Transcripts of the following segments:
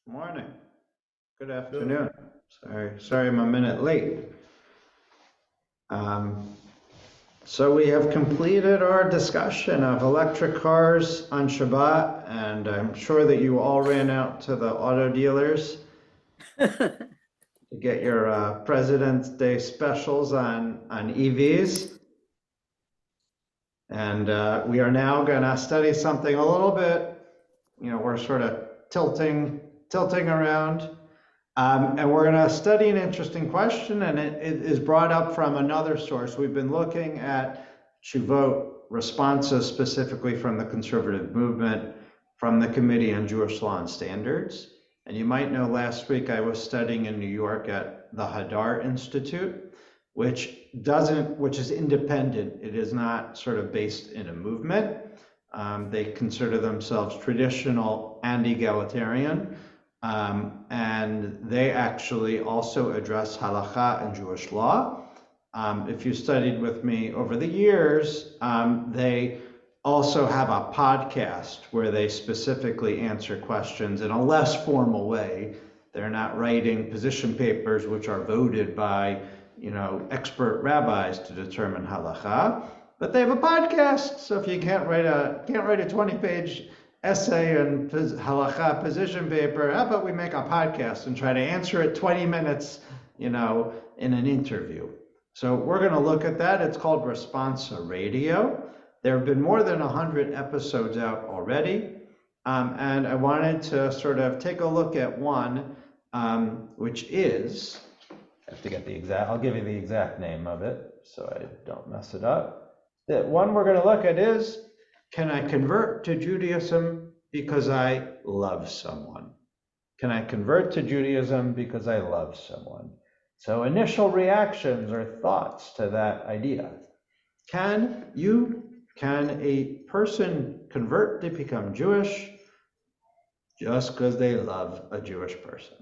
Morning. Good Good. afternoon. Sorry, I'm a minute late. Um, so we have completed our discussion of electric cars on Shabbat, and I'm sure that you all ran out to the auto dealers to get your President's Day specials on EVs. And we are now going to study something a little bit, we're sort of tilting around. And we're going to study an interesting question, and it is brought up from another source. We've been looking at Shuvot responses specifically from the conservative movement, from the Committee on Jewish Law and Standards. And you might know last week I was studying in New York at the Hadar Institute, which is independent. It is not sort of based in a movement. They consider themselves traditional and egalitarian. And they actually also address halakha and Jewish law. If you studied with me over the years, they also have a podcast where they specifically answer questions in a less formal way. They're not writing position papers which are voted by, expert rabbis to determine halakha, but they have a podcast. So if you can't write a 20-page essay and halakha position paper, how about we make a podcast and try to answer it 20 minutes, in an interview. So we're going to look at that. It's called Responsa Radio. There have been more than 100 episodes out already. And I wanted to sort of take a look at one, which is, I have to get the exact, I'll give you the exact name of it so I don't mess it up. The one we're going to look at is, can I convert to Judaism because I love someone? Can I convert to Judaism because I love someone? So initial reactions or thoughts to that idea. Can a person convert to become Jewish just because they love a Jewish person?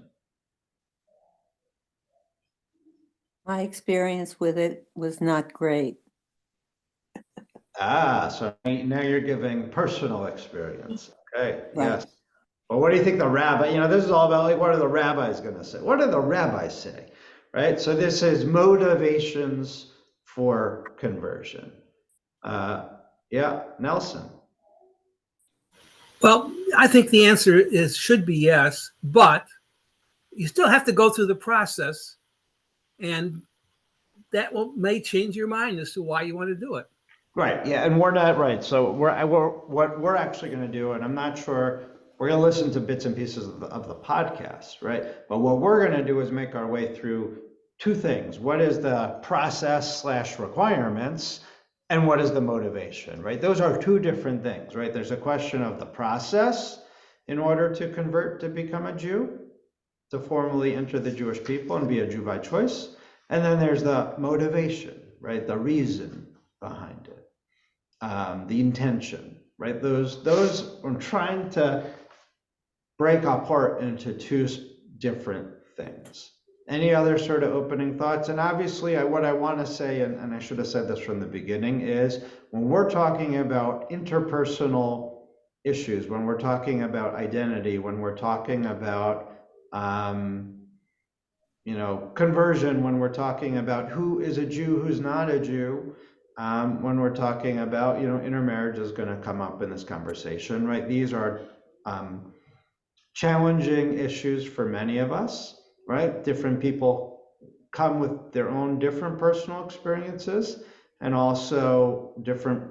My experience with it was not great. So now you're giving personal experience. Okay, Right. yes. Well, what do you think the rabbi, this is all about like, what are the rabbis going to say? What do the rabbis say, right? So this is motivations for conversion. Yeah, Nelson. Well, I think the answer should be yes, but you still have to go through the process, and that may change your mind as to why you want to do it. Right, yeah, and we're not right. So what we're actually going to do, and I'm not sure, we're going to listen to bits and pieces of the podcast, right? But what we're going to do is make our way through two things. What is the process / requirements, and what is the motivation, right? Those are two different things, right? There's a question of the process in order to convert to become a Jew, to formally enter the Jewish people and be a Jew by choice. And then there's the motivation, right? The reason behind it. The intention, right? Those I'm trying to break apart into two different things. Any other sort of opening thoughts? And obviously, what I want to say, and I should have said this from the beginning, is when we're talking about interpersonal issues, when we're talking about identity, when we're talking about conversion, when we're talking about who is a Jew, who's not a Jew, when we're talking about, intermarriage is going to come up in this conversation, right? These are challenging issues for many of us, right? Different people come with their own different personal experiences, and also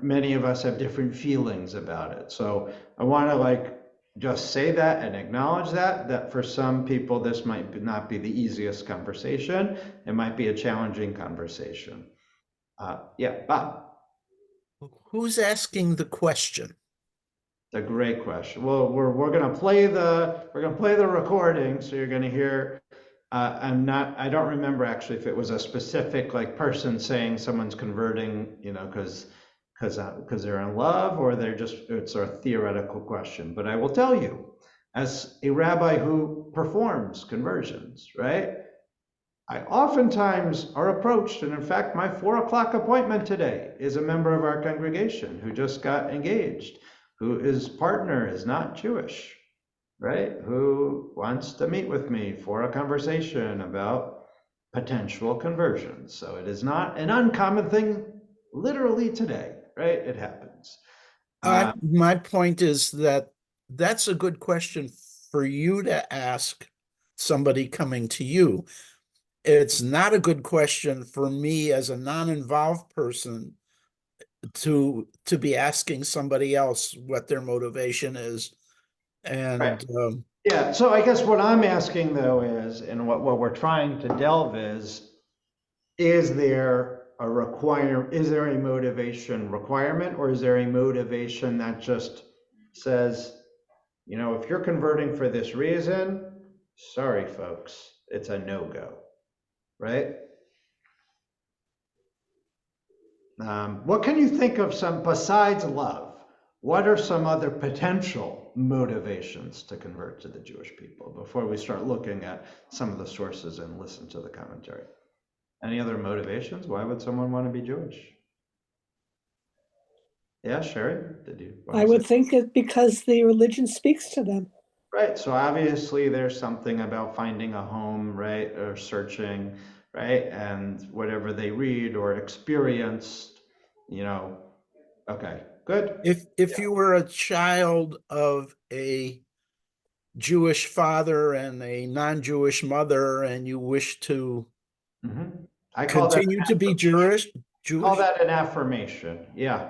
many of us have different feelings about it. So I want to just say that and acknowledge that for some people, this might not be the easiest conversation. It might be a challenging conversation. Yeah, Bob. Who's asking the question? A great question. Well, we're gonna play the recording, so you're gonna hear. I don't remember actually if it was a specific person saying someone's converting, because they're in love, or it's a theoretical question. But I will tell you, as a rabbi who performs conversions, right? I oftentimes are approached, and in fact, my 4:00 appointment today is a member of our congregation who just got engaged, whose partner is not Jewish. right? Who wants to meet with me for a conversation about potential conversions. So it is not an uncommon thing literally today, right? It happens. My point is that that's a good question for you to ask somebody coming to you. It's not a good question for me as a non-involved person to be asking somebody else what their motivation is. Right. And Yeah, so I guess what I'm asking though is, and what we're trying to delve is there is there a motivation requirement, or is there a motivation that just says, if you're converting for this reason, sorry, folks, it's a no-go, right? What can you think of besides love? What are some other potential motivations to convert to the Jewish people before we start looking at some of the sources and listen to the commentary? Any other motivations? Why would someone want to be Jewish? Yeah, Sherry, did you want I to would say? think that because the religion speaks to them. Right, so obviously there's something about finding a home, right, or searching, right, and whatever they read or experienced, you know, okay, good. if you were a child of a Jewish father and a non-Jewish mother, and you wish to Mhm. I continue to be call Jewish, that an affirmation. Yeah.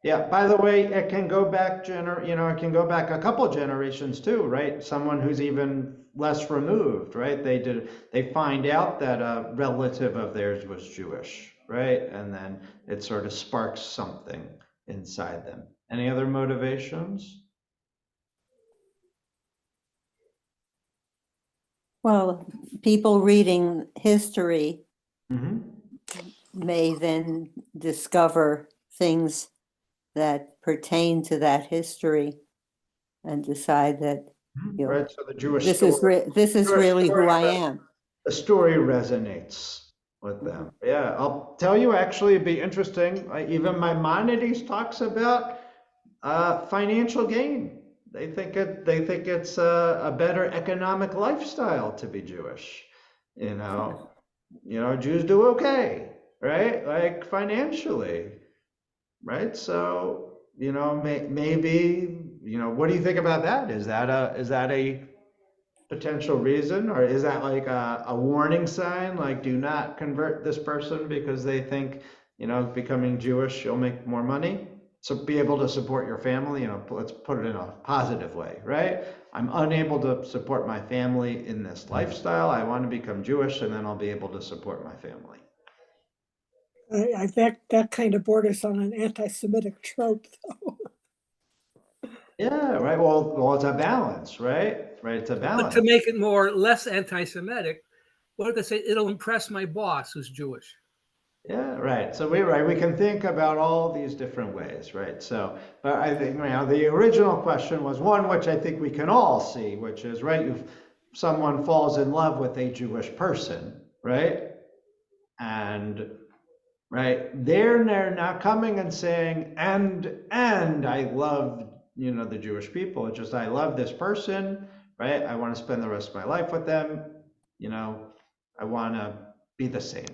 Yeah. By the way, it can go back it can go back a couple generations too, right? Someone who's even less removed, right? They find out that a relative of theirs was Jewish, right? And then it sort of sparks something inside them. Any other motivations? Well, people reading history Mm-hmm. may then discover things that pertain to that history and decide that, you know, Right. So the Jewish this is story, this is Jewish really who story I am. the story resonates with them. Yeah, I'll tell you, actually, it'd be interesting. Even Maimonides talks about financial gain. They think it's a better economic lifestyle to be Jewish. You know, Jews do okay, right? Like financially, right? So, maybe, what do you think about that? Is that a potential reason, or is that like a warning sign, like do not convert this person because they think, becoming Jewish you'll make more money, so be able to support your family, let's put it in a positive way, right? I'm unable to support my family in this lifestyle, I want to become Jewish and then I'll be able to support my family. That kind of borders on an anti-Semitic trope, though. Yeah, right, well, it's a balance, right, it's a But to balance. make it less anti-Semitic, what if they say it'll impress my boss who's Jewish? Yeah, right. So we can think about all these different ways, right? So, but I think the original question was one which I think we can all see, which is right. Someone falls in love with a Jewish person, right? And right, they're now coming and saying, and I love the Jewish people. It's just I love this person, right? I want to spend the rest of my life with them. You know, I want to be the same.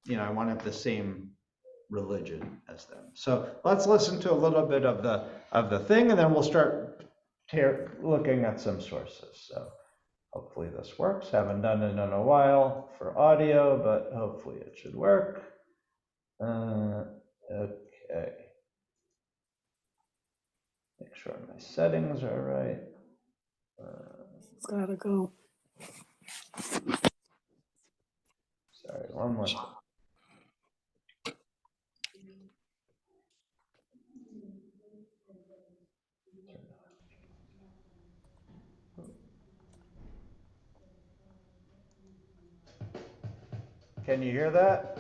I want to have the same religion as them. So let's listen to a little bit of the thing, and then we'll start looking at some sources. So hopefully this works. Haven't done it in a while for audio, but hopefully it should work. Okay. Make sure my settings are right. It's gotta go. Sorry, one more thing. Can you hear that?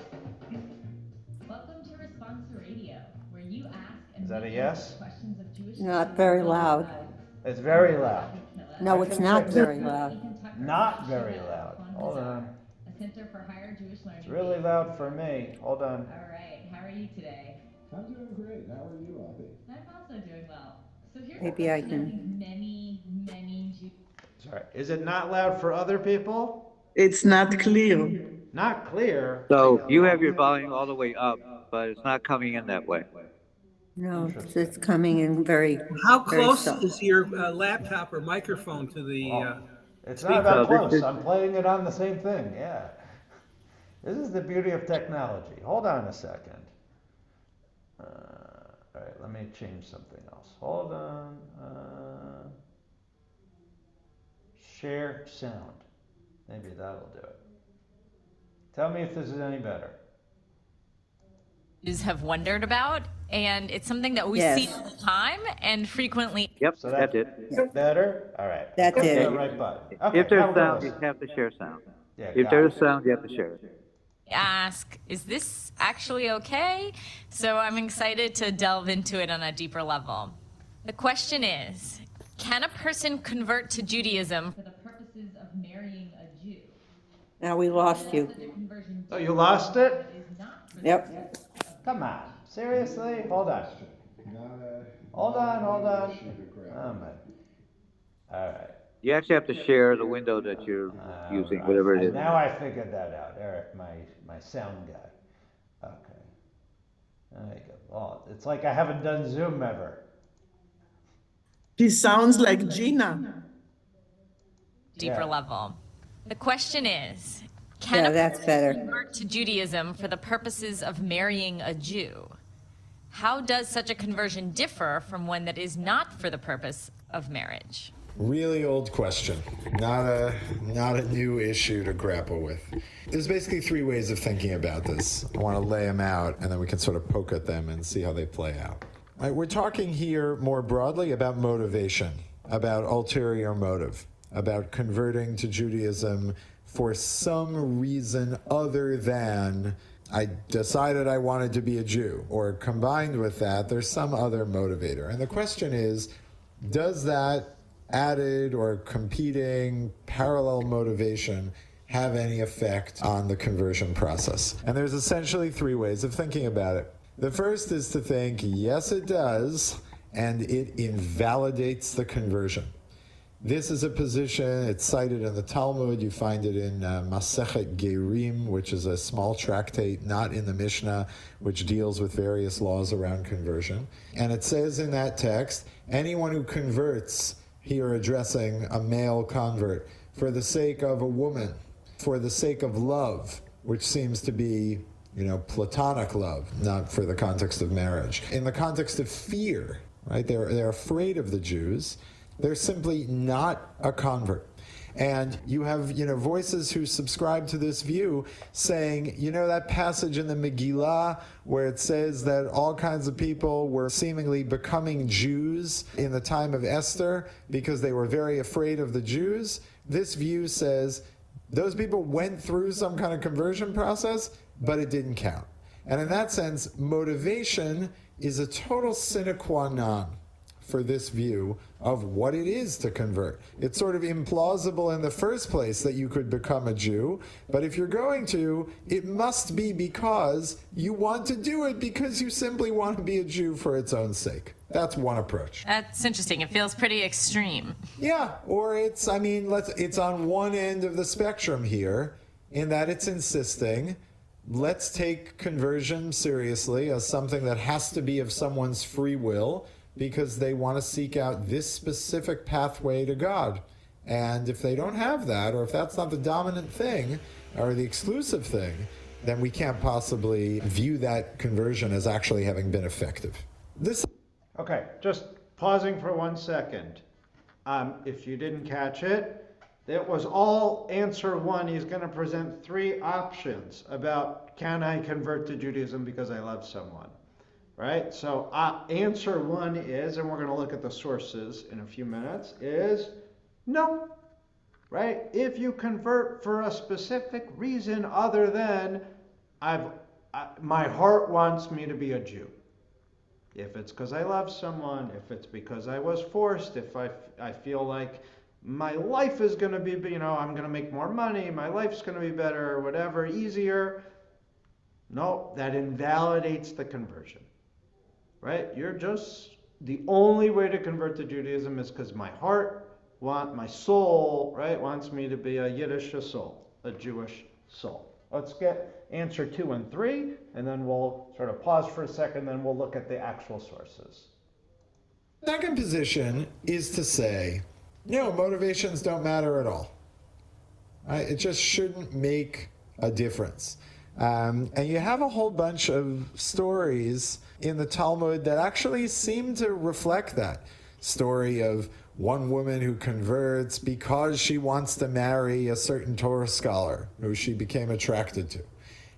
Welcome to Responsa Radio, where you ask and Is that we a yes? answer questions of Jewish Not issues very on both loud. sides. It's very I'm loud. Rabbi Hal. No, I it's can not fix it. very loud. Ethan Tucker Not and very Shiva loud. Kwan Hold Hazar, on. a Center for Higher Jewish Learning. It's really loud for me. Hold on. All right, how are you today? I'm doing great. How are you, Avi? I'm also doing well. So here's a Maybe I question I can. think many Jews All right. Is it not loud for other people? It's not clear. Not clear. So you have your volume all the way up, but it's not coming in that way. No, it's coming in very, How very close soft. is your laptop or microphone to the It's not speaker? that So this close. is- I'm playing it on the same thing. Yeah. This is the beauty of technology. Hold on a second. All right, let me change something else. Hold on. Share sound. Maybe that'll do it. Tell me if this is any better. Have wondered about, and it's something that we Yes. see all the time and frequently. Yep, So that did. better? All right. That Click did. the right button. Okay, If there's now we're gonna sound, you listen. have to share sound. Yeah, If got there's it. sound, you have to share it. Ask, is this actually okay? So I'm excited to delve into it on a deeper level. The question is, can a person convert to Judaism for the purposes of marrying a Jew? Now we lost you. Oh, you lost it? Yep. Come on. Seriously? Hold on. Hold on. Oh, my. All right. You actually have to share the window that you're using, whatever it is. Now I figured that out. Eric, my sound guy. Okay. There you go. Oh, it's like I haven't done Zoom ever. She sounds like Gina. Deeper Yeah. level. The question is, can Yeah, a that's person better. convert to Judaism for the purposes of marrying a Jew? How does such a conversion differ from one that is not for the purpose of marriage? Really old question, not a new issue to grapple with. There's basically three ways of thinking about this. I want to lay them out, and then we can sort of poke at them and see how they play out. All right, we're talking here more broadly about motivation, about ulterior motive, about converting to Judaism for some reason other than I decided I wanted to be a Jew, or combined with that, there's some other motivator. And the question is, does that added or competing parallel motivation have any effect on the conversion process? And there's essentially three ways of thinking about it. The first is to think, yes, it does, and it invalidates the conversion. This is a position, it's cited in the Talmud, you find it in Masechet Gerim, which is a small tractate, not in the Mishnah, which deals with various laws around conversion. And it says in that text, anyone who converts, here addressing a male convert, for the sake of a woman, for the sake of love, which seems to be, platonic love, not for the context of marriage. In the context of fear, right? They're afraid of the Jews. They're simply not a convert. And you have, voices who subscribe to this view saying, that passage in the Megillah where it says that all kinds of people were seemingly becoming Jews in the time of Esther because they were very afraid of the Jews. This view says those people went through some kind of conversion process, but it didn't count. And in that sense, motivation is a total sine qua non for this view of what it is to convert. It's sort of implausible in the first place that you could become a Jew, but if you're going to, it must be because you want to do it because you simply want to be a Jew for its own sake. That's one approach. That's interesting. It feels pretty extreme. Yeah, or it's on one end of the spectrum here in that it's insisting, let's take conversion seriously as something that has to be of someone's free will, because they want to seek out this specific pathway to God. And if they don't have that, or if that's not the dominant thing, or the exclusive thing, then we can't possibly view that conversion as actually having been effective. Okay, just pausing for 1 second. If you didn't catch it, it was all answer one. He's going to present three options about, can I convert to Judaism because I love someone? Right? So answer one is, and we're going to look at the sources in a few minutes, is no. Right? If you convert for a specific reason other than my heart wants me to be a Jew. If it's because I love someone, if it's because I was forced, if I feel like my life is going to be, I'm going to make more money, my life's going to be better, or whatever, easier. No, that invalidates the conversion. Right? The only way to convert to Judaism is because my heart my soul, right, wants me to be a Yiddish soul, a Jewish soul. Let's get answer 2 and 3, and then we'll sort of pause for a second, then we'll look at the actual sources. Second position is to say, no, motivations don't matter at all. Right? It just shouldn't make a difference. And you have a whole bunch of stories in the Talmud that actually seem to reflect that. Story of one woman who converts because she wants to marry a certain Torah scholar who she became attracted to.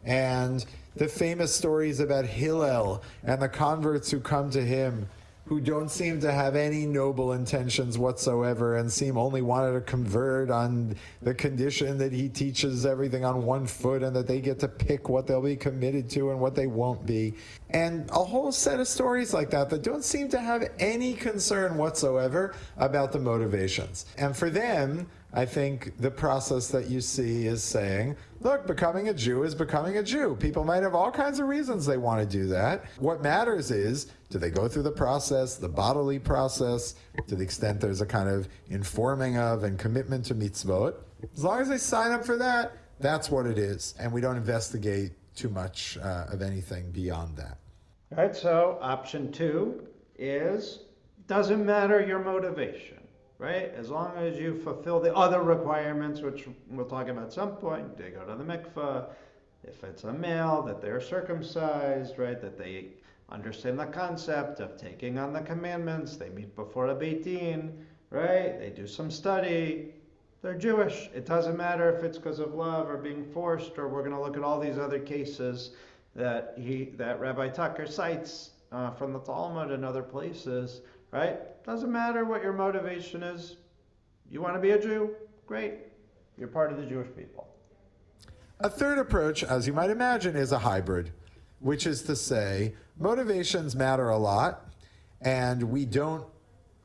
And the famous stories about Hillel and the converts who come to him who don't seem to have any noble intentions whatsoever and seem only wanted to convert on the condition that he teaches everything on one foot and that they get to pick what they'll be committed to and what they won't be. And a whole set of stories like that that don't seem to have any concern whatsoever about the motivations. And for them, I think the process that you see is saying, look, becoming a Jew is becoming a Jew. People might have all kinds of reasons they want to do that. What matters is, do they go through the process, the bodily process, to the extent there's a kind of informing of and commitment to mitzvot? As long as they sign up for that, that's what it is. And we don't investigate too much of anything beyond that. All right, so option 2 is, doesn't matter your motivation. Right? As long as you fulfill the other requirements, which we'll talk about at some point, they go to the mikveh, if it's a male, that they're circumcised, right? That they understand the concept of taking on the commandments, they meet before a Beit Din, right? They do some study, they're Jewish. It doesn't matter if it's because of love or being forced, or we're going to look at all these other cases that Rabbi Tucker cites from the Talmud and other places. Right? Doesn't matter what your motivation is. You want to be a Jew? Great. You're part of the Jewish people. A third approach, as you might imagine, is a hybrid, which is to say motivations matter a lot, and we don't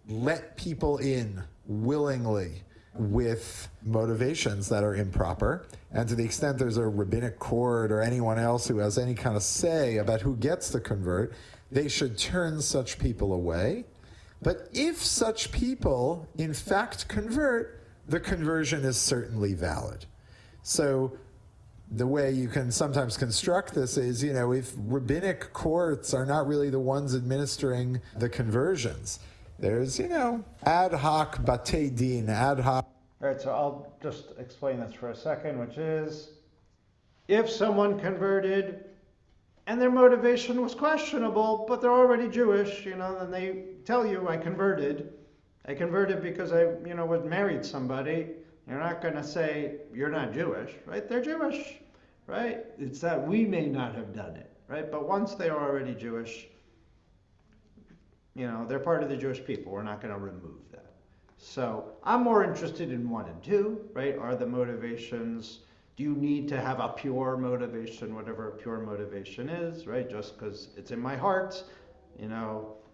let people in willingly with motivations that are improper. And to the extent there's a rabbinic court or anyone else who has any kind of say about who gets to convert, they should turn such people away. But if such people, in fact, convert, the conversion is certainly valid. So the way you can sometimes construct this is, if rabbinic courts are not really the ones administering the conversions, there's, ad hoc batei din, ad hoc. All right, so I'll just explain this for a second, which is, if someone converted and their motivation was questionable, but they're already Jewish, then they tell you, I converted because I, was married somebody. You're not going to say you're not Jewish, right? They're Jewish, right? It's that we may not have done it, right? But once they are already Jewish, they're part of the Jewish people. We're not going to remove that. So I'm more interested in 1 and 2, right? Are the motivations, do you need to have a pure motivation, whatever a pure motivation is, right? Just because it's in my heart,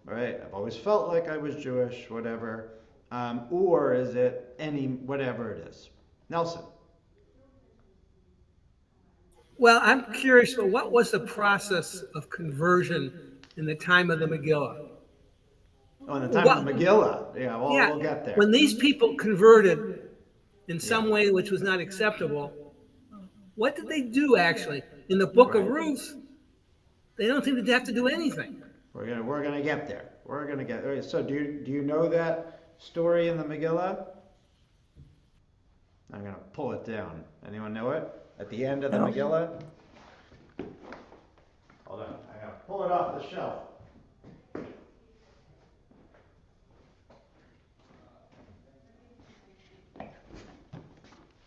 right? I've always felt like I was Jewish, whatever. Or is it whatever it is? Nelson. Well, I'm curious, but what was the process of conversion in the time of the Megillah? Oh, in the time of the Megillah. Yeah, we'll get there. When these people converted in some way which was not acceptable, what did they do actually? In the book of Ruth, they don't seem to have to do anything. We're gonna get there. We're gonna get there. So do you know that story in the Megillah? I'm gonna pull it down. Anyone know it? At the end of the Megillah? Hold on, I gotta pull it off the shelf.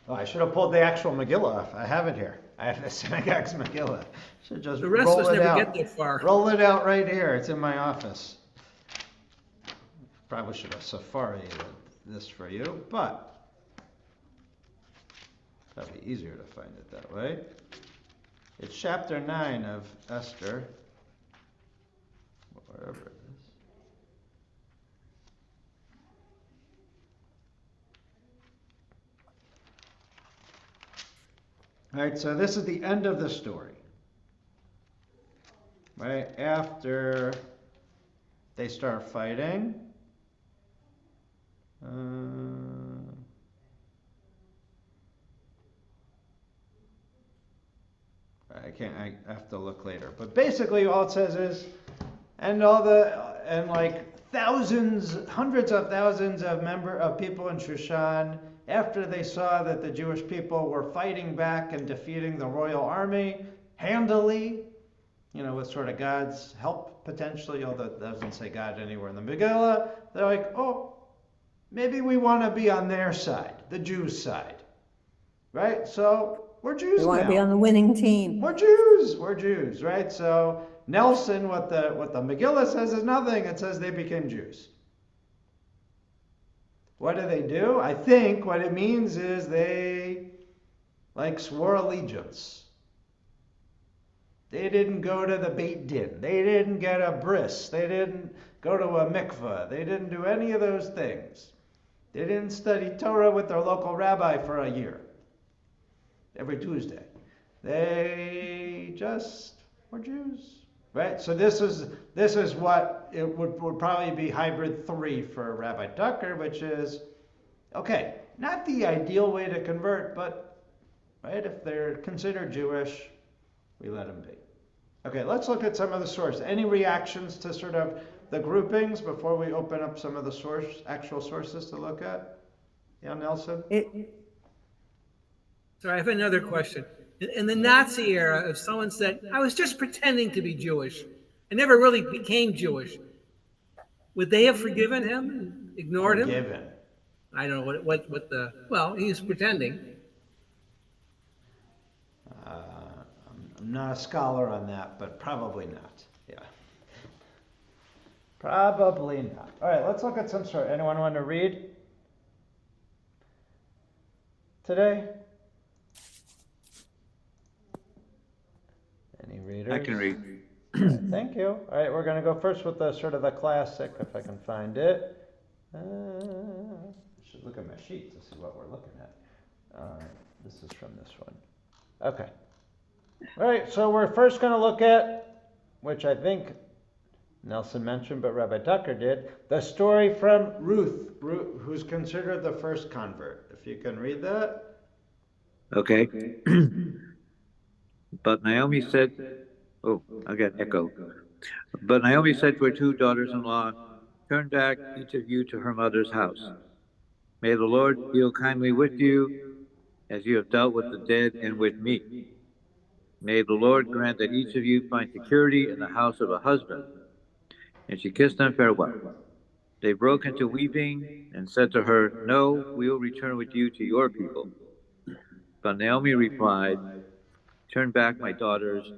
Oh, I should have pulled the actual Megillah off. I have it here. I have the synagogue's Megillah. Should just The rest roll of us it never out. get that far. Roll it out right here. It's in my office. Probably should have safaried this for you, but probably easier to find it that way. It's chapter 9 of Esther, wherever it is. All right, so this is the end of the story. Right after they start fighting. I have to look later. But basically all it says is, and like thousands, hundreds of thousands of people in Shushan, after they saw that the Jewish people were fighting back and defeating the royal army handily, with sort of God's help potentially, although it doesn't say God anywhere in the Megillah, they're like, oh, maybe we want to be on their side, the Jews' side, right? So we're Jews We want to be now. on the winning team. We're Jews, right? So Nelson, what the Megillah says is nothing. It says they became Jews. What do? I think what it means is they swore allegiance. They didn't go to the Beit Din. They didn't get a bris. They didn't go to a mikveh. They didn't do any of those things. They didn't study Torah with their local rabbi for a year, every Tuesday. They just were Jews, right? So this is what it would probably be hybrid 3 for Rabbi Tucker, which is, okay, not the ideal way to convert, but right, if they're considered Jewish, we let them be. Okay, let's look at some of the sources. Any reactions to sort of the groupings before we open up some of the actual sources to look at? Yeah, Nelson? So I have another question. In the Nazi era, if someone said, I was just pretending to be Jewish, I never really became Jewish, would they have forgiven him and ignored him? Forgiven. I don't know well, he's pretending. I'm not a scholar on that, but probably not. Yeah. Probably not. All right, let's look at some sort. Anyone want to read today? Any readers? I can read. All right, thank you. All right, we're going to go first with the sort of the classic, if I can find it. I should look at my sheet to see what we're looking at. All right, this is from this one. Okay. All right, so we're first going to look at, which I think Nelson mentioned, but Rabbi Tucker did, the story from Ruth, who's considered the first convert. If you can read that. Okay. But Naomi said, oh, I got echo. But Naomi said to her 2 daughters-in-law, turn back, each of you, to her mother's house. May the Lord deal kindly with you, as you have dealt with the dead and with me. May the Lord grant that each of you find security in the house of a husband. And she kissed them farewell. They broke into weeping and said to her, no, we will return with you to your people. But Naomi replied, turn back, my daughters.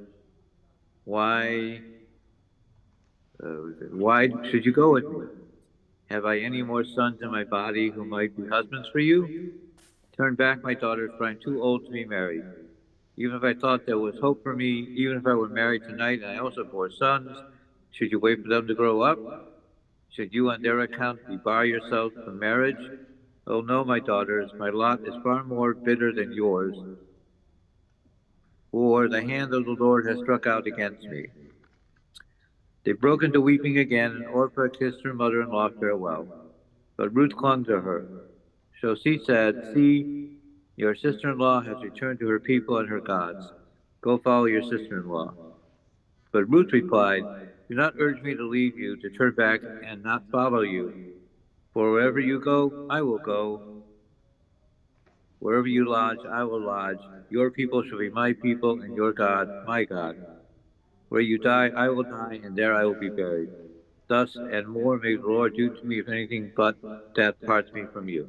Why should you go with me? Have I any more sons in my body who might be husbands for you? Turn back, my daughters, for I am too old to be married. Even if I thought there was hope for me, even if I were married tonight and I also bore sons, should you wait for them to grow up? Should you on their account debar yourselves from marriage? Oh no, my daughters, my lot is far more bitter than yours. For the hand of the Lord has struck out against me. They broke into weeping again, and Orpah kissed her mother-in-law farewell. But Ruth clung to her. So she said, see, your sister-in-law has returned to her people and her gods. Go follow your sister-in-law. But Ruth replied, do not urge me to leave you, to turn back and not follow you. For wherever you go, I will go. Wherever you lodge, I will lodge. Your people shall be my people, and your God, my God. Where you die, I will die, and there I will be buried. Thus and more may the Lord do to me, if anything but that parts me from you.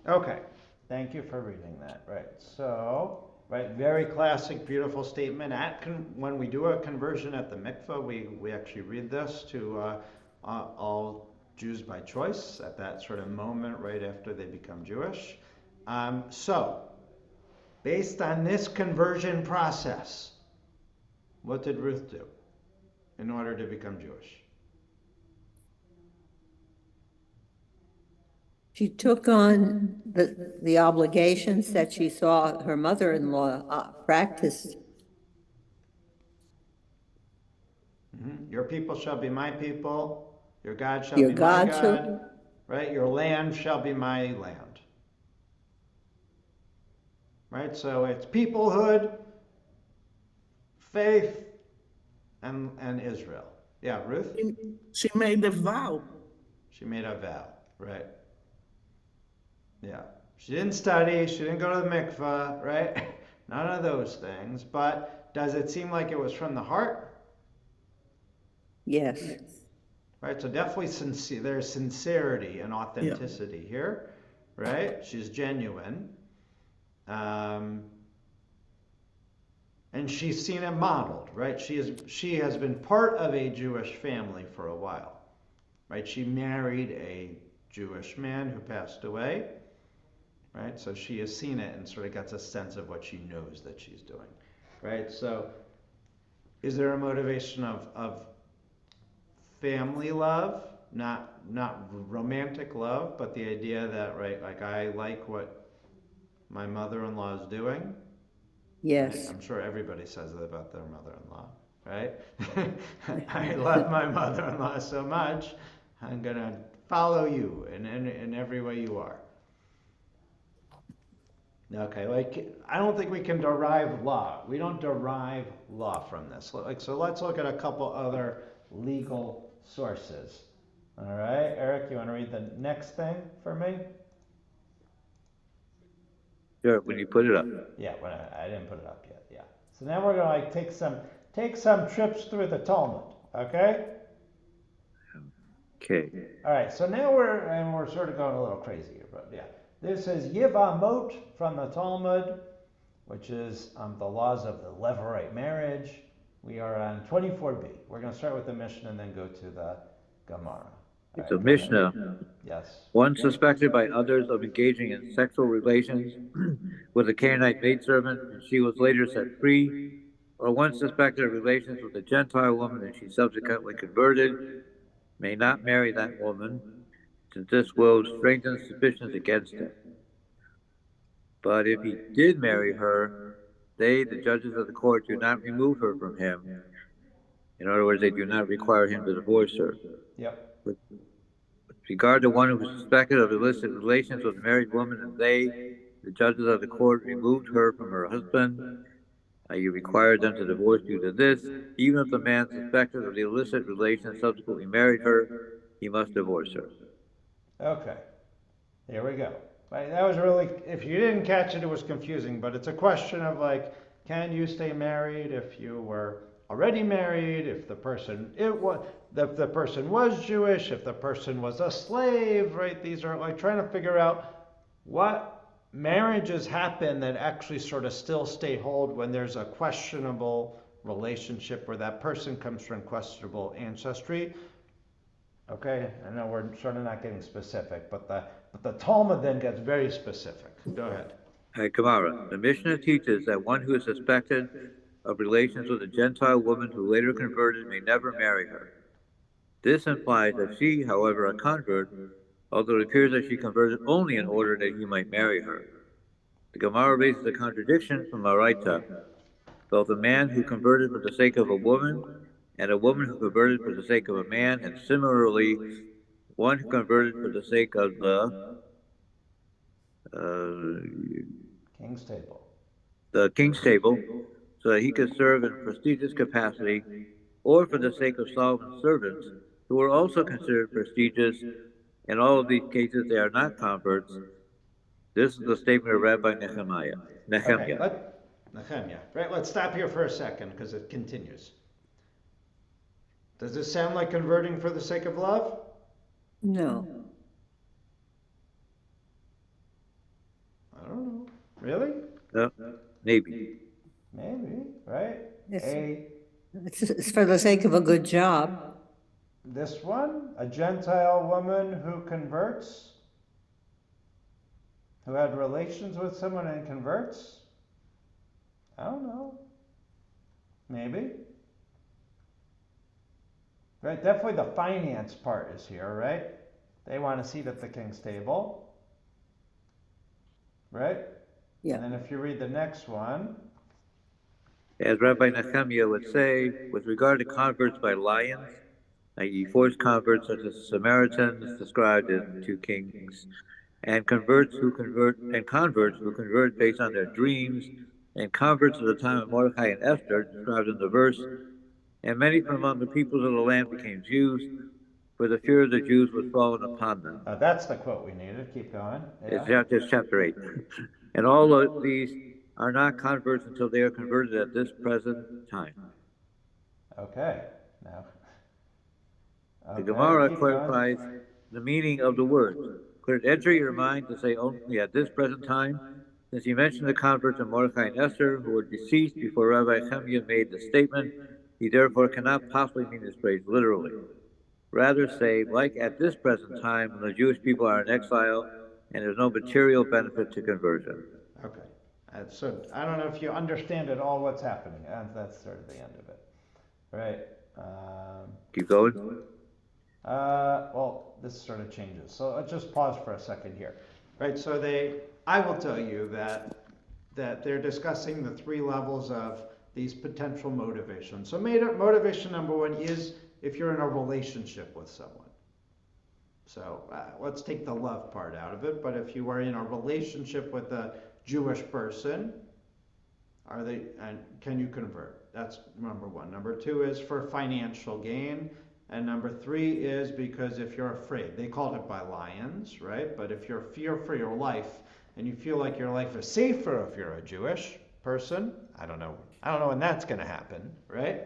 Okay, thank you for reading that. Right, so, right, very classic, beautiful statement. When we do a conversion at the mikveh, we actually read this to all Jews by choice at that sort of moment right after they become Jewish. So, based on this conversion process, what did Ruth do in order to become Jewish? She took on the obligations that she saw her mother-in-law practice. Your people shall be my people. Your God shall be my God. Right? Your land shall be my land. Right? So it's peoplehood, faith and Israel. Yeah, Ruth? She made a vow. She made a vow, right? Yeah. She didn't study, she didn't go to the mikveh, right? None of those things. But does it seem like it was from the heart? Yes. Right, so definitely sincere, there's sincerity and authenticity here, right? She's genuine. And she's seen it modeled, right? She has been part of a Jewish family for a while, right? She married a Jewish man who passed away, right? So she has seen it and sort of gets a sense of what she knows that she's doing, right? So is there a motivation of family love, not romantic love, but the idea that, right, like I like what my mother-in-law is doing? Yes. Right? I'm sure everybody says that about their mother-in-law, right? I love my mother-in-law so much, I'm gonna follow you in every way you are. Okay, like I don't think we can derive law. We don't derive law from this. Like, so let's look at a couple other legal sources. All right, Eric, you want to read the next thing for me? Sure, when you put it up. Yeah, when I didn't put it up yet. Yeah. So now we're gonna like take some trips through the Talmud. Okay. Okay. All right. So now we're sort of going a little crazy here, but yeah. This is Yivamot from the Talmud, which is the laws of the Levirate marriage. We are on 24b. We're going to start with the Mishnah and then go to the Gemara. It's a Mishnah. Yes. One suspected by others of engaging in sexual relations with a Canaanite maidservant, and she was later set free, or one suspected of relations with a Gentile woman and she subsequently converted, may not marry that woman, since this will strengthen suspicions against him. But if he did marry her, they, the judges of the court, do not remove her from him. In other words, they do not require him to divorce her. Yep. With regard to one who was suspected of illicit relations with a married woman, and they, the judges of the court, removed her from her husband, you required them to divorce due to this. Even if the man suspected of the illicit relation subsequently married her, he must divorce her. Okay. Here we go. Right, that was really, if you didn't catch it, it was confusing, but it's a question of like, can you stay married if you were already married, if the person the person was Jewish, if the person was a slave, right? These are like trying to figure out what marriages happen that actually sort of still stay hold when there's a questionable relationship where that person comes from questionable ancestry. Okay, I know we're sort of not getting specific, but the Talmud then gets very specific. Go ahead. Gemara. The Mishnah teaches that one who is suspected of relations with a Gentile woman who later converted may never marry her. This implies that she, however, a convert, although it appears that she converted only in order that he might marry her. The Gemara raises a contradiction from Araita. Both a man who converted for the sake of a woman and a woman who converted for the sake of a man, and similarly, one who converted for the sake of the King's table. The king's table, so that he could serve in a prestigious capacity, or for the sake of Solomon's servants, who were also considered prestigious. In all of these cases, they are not converts. This is the statement of Rabbi Nehemiah. Okay, Nehemiah. Right, let's stop here for a second because it continues. Does this sound like converting for the sake of love? No. I don't know. Really? Maybe. Maybe, right? It's for the sake of a good job. This one, a Gentile woman who converts, who had relations with someone and converts? I don't know. Maybe. Right, definitely the finance part is here, right? They want a seat at the king's table. Right? Yeah. And then if you read the next one. As Rabbi Nehemiah would say, with regard to converts by lions, i.e. forced converts such as the Samaritans described in 2 Kings, and converts who convert based on their dreams, and converts at the time of Mordecai and Esther, described in the verse, and many from among the peoples of the land became Jews, for the fear of the Jews was fallen upon them. That's the quote we needed. Keep going. It's chapter 8. And all of these are not converts until they are converted at this present time. Okay. Now. The Gemara clarifies the meaning of the words. Could it enter your mind to say only at this present time? Since he mentioned the converts of Mordecai and Esther, who were deceased before Rabbi Chemia made the statement, he therefore cannot possibly mean this phrase literally. Rather say, like at this present time, when the Jewish people are in exile and there's no material benefit to conversion. Okay. So I don't know if you understand at all what's happening. That's sort of the end of it. Right. Keep going. Well, this sort of changes. So let's just pause for a second here. Right. So I will tell you that they're discussing the three levels of these potential motivations. So motivation number one is if you're in a relationship with someone. So let's take the love part out of it. But if you are in a relationship with a Jewish person, can you convert? That's number one. Number two is for financial gain. And number three is because if you're afraid. They called it by lions, right? But if you're fear for your life and you feel like your life is safer if you're a Jewish person, I don't know when that's going to happen, right?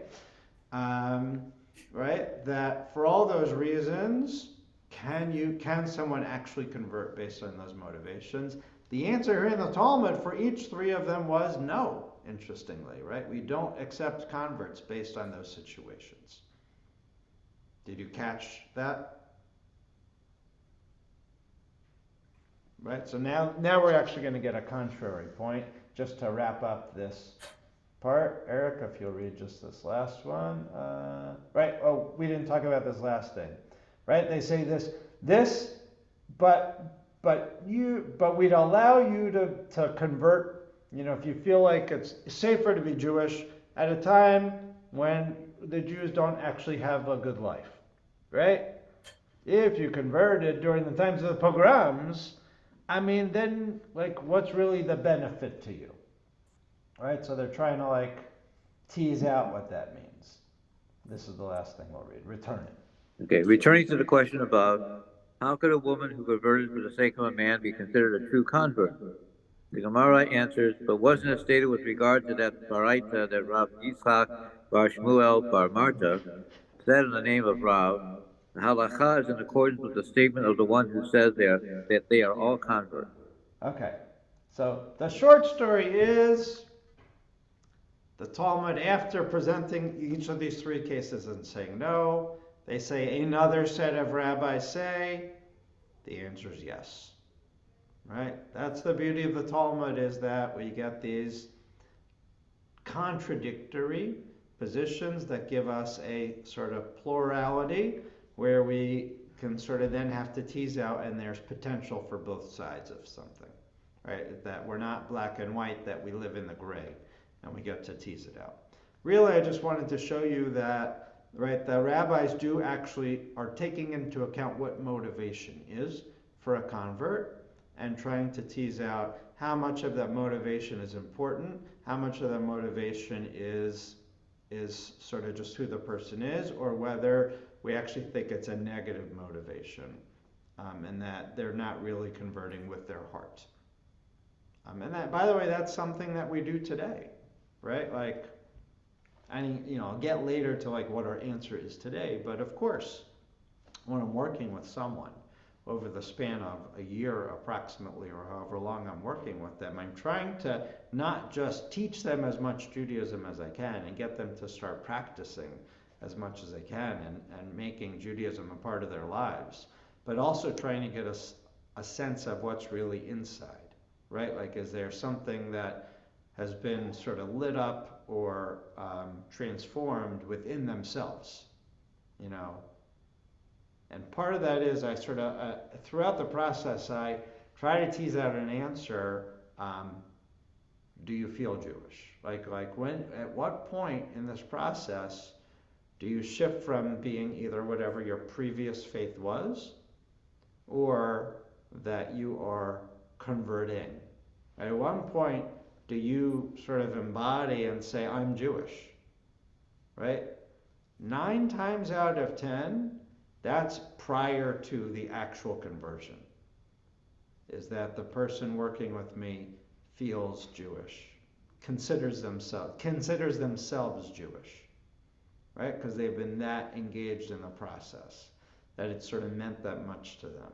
Right? That for all those reasons, can someone actually convert based on those motivations? The answer here in the Talmud for each three of them was no, interestingly, right? We don't accept converts based on those situations. Did you catch that? Right, so now we're actually going to get a contrary point, just to wrap up this part. Eric, if you'll read just this last one. Right, oh, we didn't talk about this last thing. Right, they say but we'd allow you to convert, if you feel like it's safer to be Jewish at a time when the Jews don't actually have a good life, right? If you converted during the times of the pogroms, then what's really the benefit to you, right? So they're trying to tease out what that means. This is the last thing we'll read. Return it. Okay, returning to the question above, how could a woman who converted for the sake of a man be considered a true convert? The Gemara answers, but wasn't it stated with regard to that Baraita that Rav Yitzchak bar Shmuel bar Marta said in the name of Rav, the halacha is in accordance with the statement of the one who says that they are all converts. Okay, so the short story is the Talmud, after presenting each of these three cases and saying no, they say another set of rabbis say. The answer is yes. Right? That's the beauty of the Talmud, is that we get these contradictory positions that give us a sort of plurality where we can sort of then have to tease out, and there's potential for both sides of something. Right? That we're not black and white, that we live in the gray, and we get to tease it out. Really, I just wanted to show you that, right, the rabbis are taking into account what motivation is for a convert, and trying to tease out how much of that motivation is important, how much of that motivation is sort of just who the person is, or whether we actually think it's a negative motivation, and that they're not really converting with their heart. And that, by the way, that's something that we do today, right? I'll get later to what our answer is today, but of course, when I'm working with someone over the span of a year approximately, or however long I'm working with them, I'm trying to not just teach them as much Judaism as I can and get them to start practicing as much as they can and making Judaism a part of their lives, but also trying to get a sense of what's really inside, right? Is there something that has been sort of lit up or transformed within themselves, And part of that is I sort of, throughout the process, I try to tease out an answer. Do you feel Jewish? At what point in this process do you shift from being either whatever your previous faith was, or that you are converting? At one point, do you sort of embody and say, I'm Jewish, right? 9 times out of 10, that's prior to the actual conversion, is that the person working with me feels Jewish, considers themselves Jewish, right? Because they've been that engaged in the process, that it sort of meant that much to them.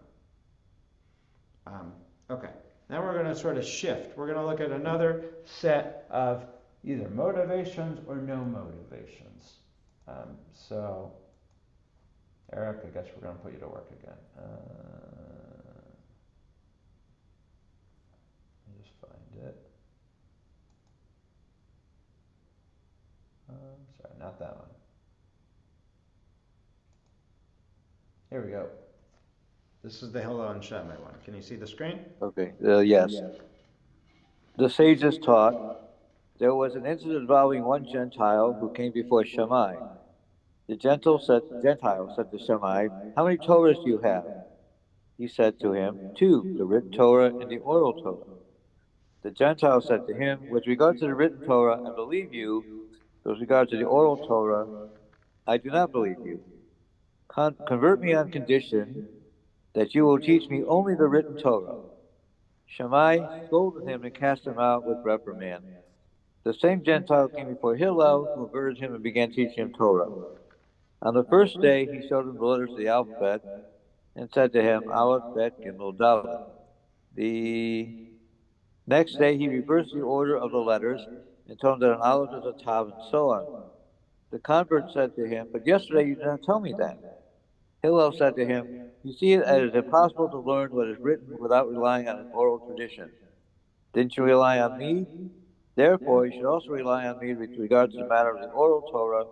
Okay, now we're going to sort of shift. We're going to look at another set of either motivations or no motivations. So, Eric, I guess we're going to put you to work again. Let me just find it. Sorry, not that one. Here we go. This is the Hillel and Shammai one. Can you see the screen? Okay, yes. The sages taught there was an incident involving one Gentile who came before Shammai. The Gentile said to Shammai, "How many Torahs do you have?" He said to him, "Two, the written Torah and the oral Torah." The Gentile said to him, "With regard to the written Torah, I believe you. With regard to the oral Torah, I do not believe you. Convert me on condition that you will teach me only the written Torah." Shammai scolded him and cast him out with reprimand. The same Gentile came before Hillel, who converted him and began teaching him Torah. On the first day, he showed him the letters of the alphabet and said to him, Aleph, Bet, Gimel, Dalet. The next day, he reversed the order of the letters and told him that an Aleph is a Tav and so on. The convert said to him, "But yesterday you did not tell me that." Hillel said to him, "You see it as impossible to learn what is written without relying on an oral tradition. Didn't you rely on me? Therefore, you should also rely on me with regard to the matter of the oral Torah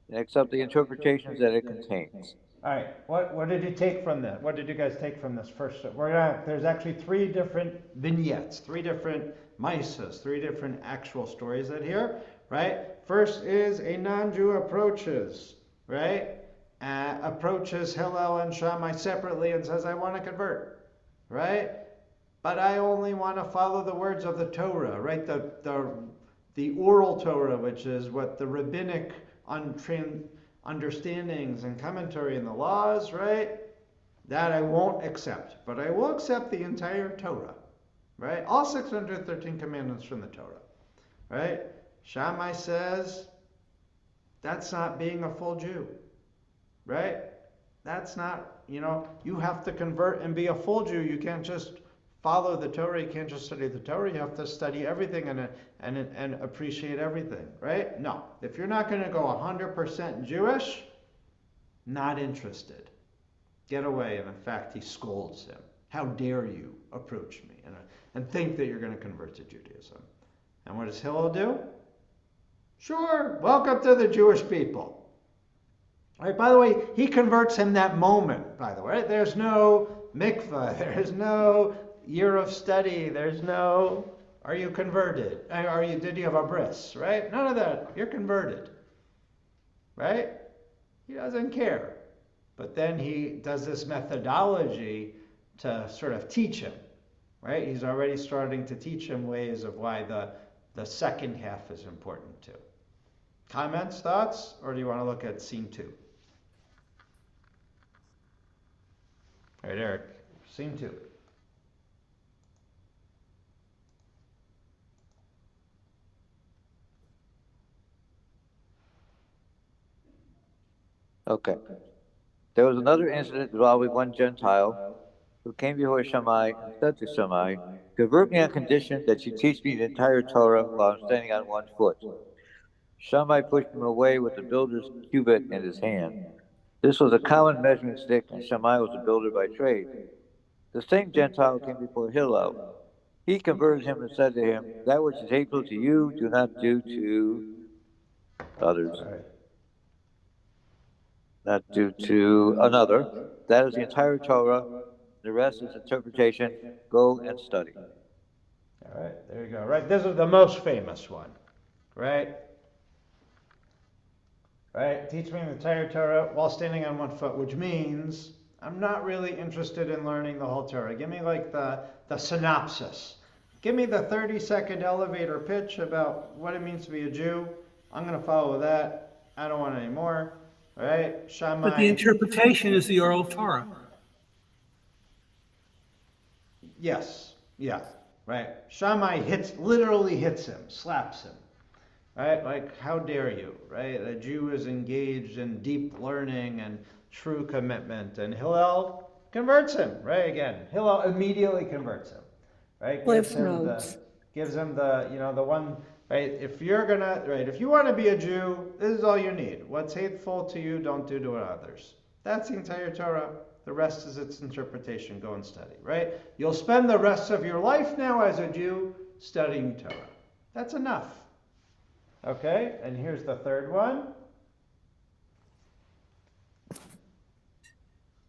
and accept the interpretations that it contains." All right, what did you take from that? What did you guys take from this first? There's actually 3 different vignettes, 3 different misas, 3 different actual stories that here, right? First is a non-Jew approaches, right? Approaches Hillel and Shammai separately and says, I want to convert, right? But I only want to follow the words of the Torah, right? The oral Torah, which is what the rabbinic understandings and commentary in the laws, right? That I won't accept. But I will accept the entire Torah, right? All 613 commandments from the Torah, right? Shammai says, that's not being a full Jew, right? That's not, you have to convert and be a full Jew. You can't just follow the Torah. You can't just study the Torah. You have to study everything and appreciate everything, right? No. If you're not going to go 100% Jewish, not interested. Get away. And in fact, he scolds him. How dare you approach me and think that you're going to convert to Judaism? And what does Hillel do? Sure, welcome to the Jewish people. All right, by the way, he converts him that moment, by the way. Right? There's no mikvah. There's no year of study. There's no, are you converted? Did you have a bris, right? None of that. You're converted, right? He doesn't care. But then he does this methodology to sort of teach him, right? He's already starting to teach him ways of why the second half is important too. Comments, thoughts, or do you want to look at scene 2? All right, Eric, scene 2. Okay. There was another incident involving one Gentile who came before Shammai and said to Shammai, "Convert me on condition that you teach me the entire Torah while I'm standing on one foot." Shammai pushed him away with the builder's cubit in his hand. This was a common measuring stick, and Shammai was a builder by trade. The same Gentile came before Hillel. He converted him and said to him, "That which is hateful to you, do not do to others." Not due to another. That is the entire Torah. The rest is interpretation. Go and study. All right, there you go. Right, this is the most famous one, right? Right, teach me the entire Torah while standing on one foot, which means I'm not really interested in learning the whole Torah. Give me like the synopsis. give me the 30-second elevator pitch about what it means to be a Jew. I'm going to follow that. I don't want any more. All right, But the Shammai. interpretation is the oral Torah. Yes, yeah, right. Shammai literally hits him, slaps him, right? Like, how dare you, right? A Jew is engaged in deep learning and true commitment, and Hillel converts him, right? Again, Hillel immediately converts him, right? Cliff notes. Gives him the, the one, right? If you want to be a Jew, this is all you need. What's hateful to you, don't do to others. That's the entire Torah. The rest is its interpretation. Go and study, right? You'll spend the rest of your life now as a Jew studying Torah. That's enough. Okay, and here's the third one.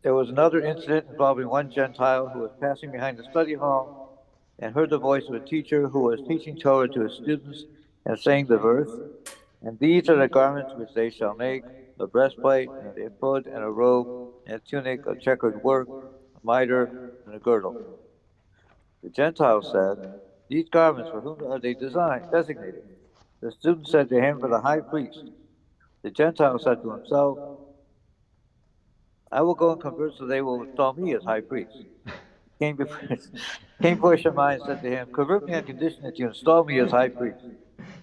There was another incident involving one Gentile who was passing behind the study hall and heard the voice of a teacher who was teaching Torah to his students and saying the verse, "And these are the garments which they shall make, a breastplate, and an ephod, and a robe, and a tunic of checkered work, a mitre, and a girdle." The Gentile said, "These garments, for whom are they designated?" The student said to him, "For the high priest." The Gentile said to himself, "I will go and convert so they will install me as high priest." Came before Shammai and said to him, "Convert me on condition that you install me as high priest."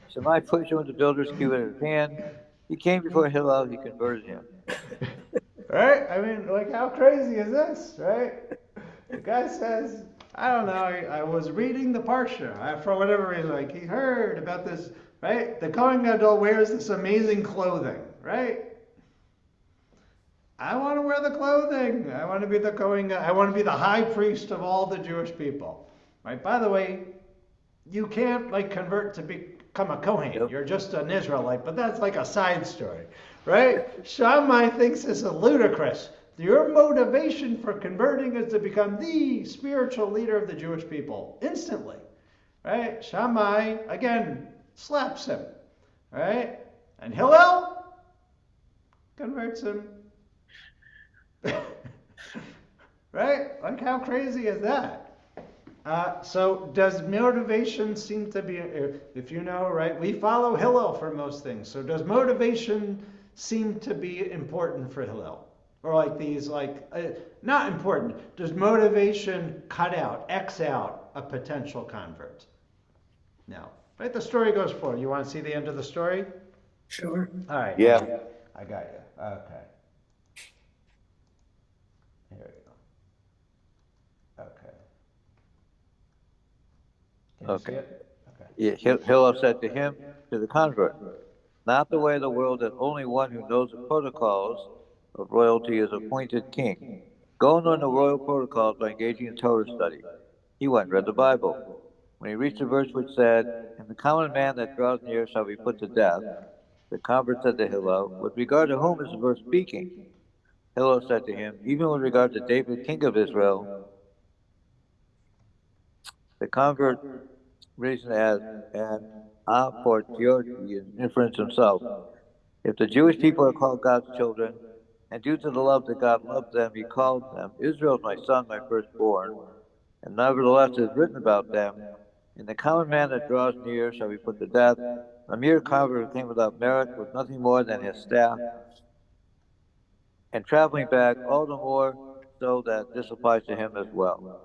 Shammai put him in the builder's cubit in his hand. He came before Hillel, he converted him. Right? I mean, like, how crazy is this, right? The guy says, I don't know, I was reading the Parsha, for whatever reason, like, he heard about this, right? The Kohen Gadol wears this amazing clothing, right? I want to wear the clothing. I want to be the Kohen, I want to be the high priest of all the Jewish people, right? By the way, you can't, like, convert to become a Kohen. Yep. You're just an Israelite, but that's like a side story, right? Shammai thinks this is ludicrous. Your motivation for converting is to become the spiritual leader of the Jewish people instantly, right? Shammai, again, slaps him, right? And Hillel converts him. Right? Like, how crazy is that? So does motivation seem to be, if you know, right, we follow Hillel for most things. So does motivation seem to be important for Hillel? Or like these, not important. Does motivation X out a potential convert? No. Right? The story goes forward. You want to see the end of the story? Sure. All right. Yeah. I got you. Okay. Here we go. Okay. Can you see Okay. it? Okay. Yeah, Hillel said to him, to the convert, "Not the way of the world that only one who knows the protocols of royalty is appointed king. Go and learn the royal protocols by engaging in Torah study." He went and read the Bible. When he reached the verse which said, "And the common man that draws near shall be put to death," the convert said to Hillel, "With regard to whom is the verse speaking?" Hillel said to him, "Even with regard to David, king of Israel." The convert reasoned as an a fortiori in inference himself. If the Jewish people are called God's children, and due to the love that God loved them, he called them, "Israel is my son, my firstborn," and nevertheless it is written about them, "And the common man that draws near shall be put to death." A mere convert who came without merit with nothing more than his staff, and traveling back, all the more so that this applies to him as well.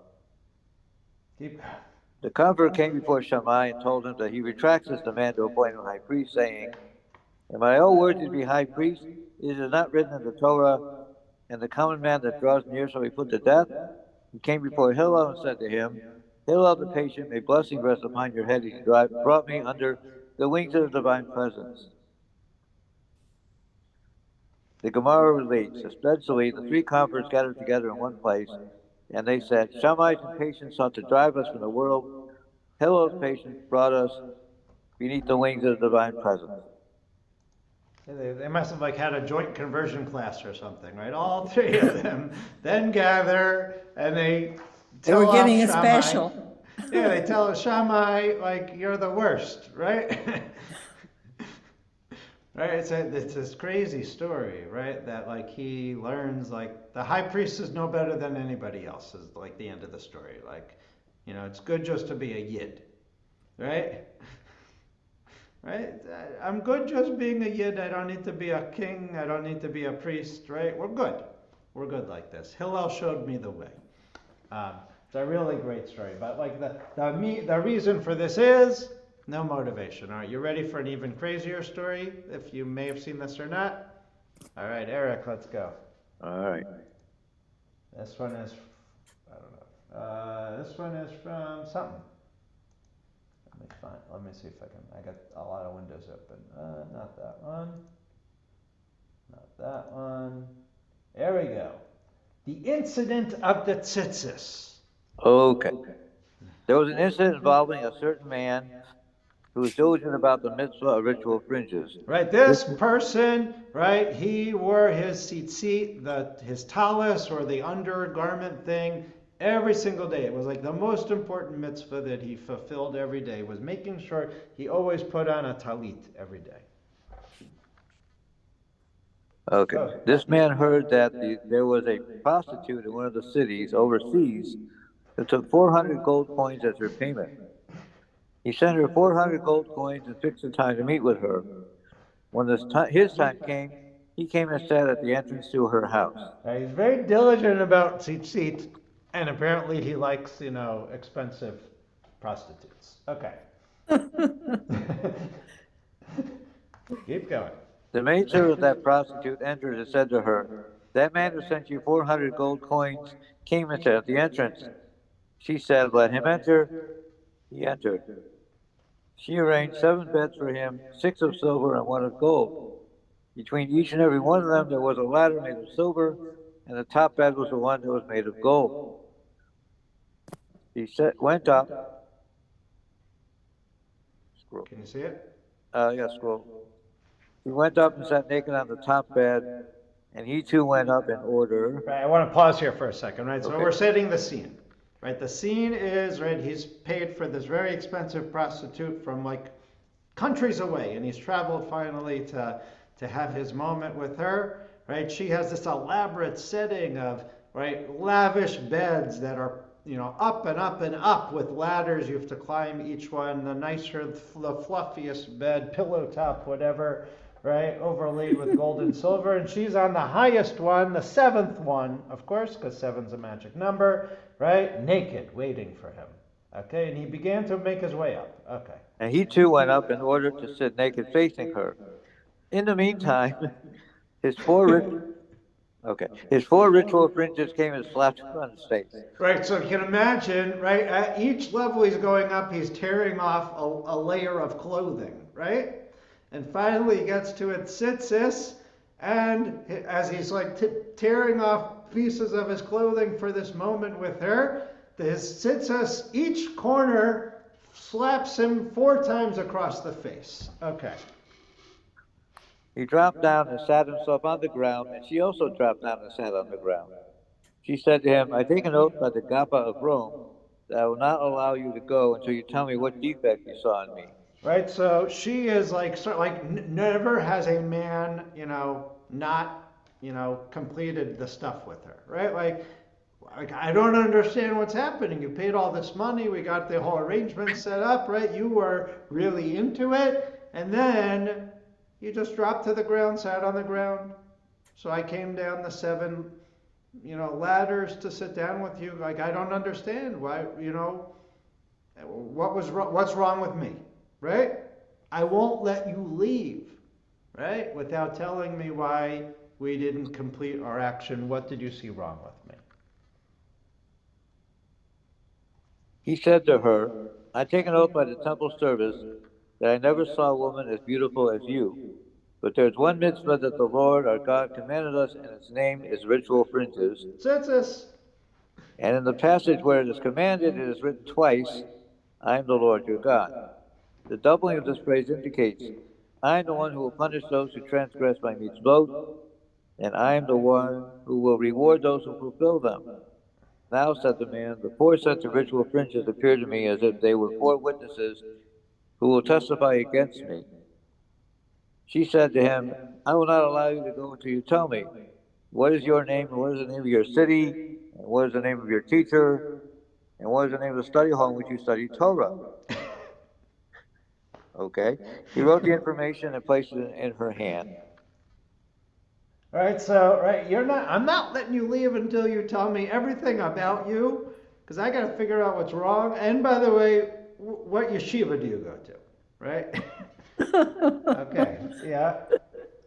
The convert came before Shammai and told him that he retracts his demand to appoint him high priest, saying, "Am I all worthy to be high priest? Is it not written in the Torah, 'And the common man that draws near shall be put to death'?" He came before Hillel and said to him, "Hillel the patient, may blessing rest upon your head as you brought me under the wings of the divine presence." The Gemara relates, especially the three converts gathered together in one place, and they said, "Shammai's impatience sought to drive us from the world. Hillel's patience brought us beneath the wings of the divine presence." They must have had a joint conversion class or something, right? All three of them then gather and they tell were giving a Shammai, special. Yeah, they tell Shammai, you're the worst, right? Right? It's this crazy story, right? That he learns the high priest is no better than anybody else is the end of the story. It's good just to be a yid, right? Right? I'm good just being a yid. I don't need to be a king. I don't need to be a priest, right? We're good. We're good like this. Hillel showed me the way. It's a really great story. But like the reason for this is no motivation. All right, you ready for an even crazier story? If you may have seen this or not. All right, Eric, let's go. All right. This one is, I don't know. This one is from something. Let me see if I can. I got a lot of windows open. Not that one. Not that one. There we go. The incident of the tzitzis. Okay. There was an incident involving a certain man who was diligent about the mitzvah of ritual fringes. Right, this person, right, he wore his tzitzit, his talus or the undergarment thing every single day. It was like the most important mitzvah that he fulfilled every day, was making sure he always put on a talit every day. Okay. This man heard that there was a prostitute in one of the cities overseas who took 400 gold coins as her payment. He sent her 400 gold coins and fixed a time to meet with her. When his time came, he came and sat at the entrance to her house. He's very diligent about tzitzit, and apparently he likes, expensive prostitutes. Okay. Keep going. The maidservant of that prostitute entered and said to her, "That man who sent you 400 gold coins came and sat at the entrance." She said, "Let him enter." He entered. She arranged 7 beds for him, 6 of silver and 1 of gold. Between each and every one of them there was a ladder made of silver, and the top bed was the one that was made of gold. He went up. Scroll. Can you see it? Yeah, scroll. He went up and sat naked on the top bed, and he too went up in order. Right, I want to pause here for a second, right? So Okay. we're setting the scene, right? The scene is, right, he's paid for this very expensive prostitute from like countries away, and he's traveled finally to have his moment with her, right? She has this elaborate setting of, right, lavish beds that are, up and up and up with ladders. You have to climb each one, the nicer, the fluffiest bed, pillow top, whatever, right, overlaid with gold and silver. And she's on the highest one, the 7th one, of course, because 7's a magic number, right, naked, waiting for him. Okay, and he began to make his way up. Okay. And he too went up in order to sit naked facing her. In the meantime, his four ritual fringes came and slapped him on his face. Right, so you can imagine, right, at each level he's going up, he's tearing off a layer of clothing, right? And finally he gets to its tzitzis, and as he's like tearing off pieces of his clothing for this moment with her, his tzitzis, each corner slaps him 4 times across the face. Okay. He dropped down and sat himself on the ground, and she also dropped down and sat on the ground. She said to him, "I take an oath by the Gappa of Rome that I will not allow you to go until you tell me what defect you saw in me." Right, so she is never has a man, not, completed the stuff with her, right? Like, I don't understand what's happening. You paid all this money. We got the whole arrangement set up, right? You were really into it. And then you just dropped to the ground, sat on the ground. So I came down the 7, ladders to sit down with you. Like, I don't understand why, what's wrong with me, right? I won't let you leave, right? Without telling me why we didn't complete our action. What did you see wrong with me? He said to her, "I take an oath by the temple service that I never saw a woman as beautiful as you. But there's one mitzvah that the Lord our God commanded us, and its name is ritual fringes. Tzitzis. And in the passage where it is commanded, it is written twice, 'I am the Lord your God.' The doubling of this phrase indicates, 'I am the one who will punish those who transgress my mitzvot, and I am the one who will reward those who fulfill them.' Now," said the man, "the 4 sets of ritual fringes appear to me as if they were 4 witnesses who will testify against me." She said to him, "I will not allow you to go until you tell me, what is your name, and what is the name of your city, and what is the name of your teacher?" And what is the name of the study hall in which you study Torah? Okay. He wrote the information and placed it in her hand. All right, I'm not letting you leave until you tell me everything about you, because I got to figure out what's wrong. And by the way, what yeshiva do you go to, right? Okay, yeah.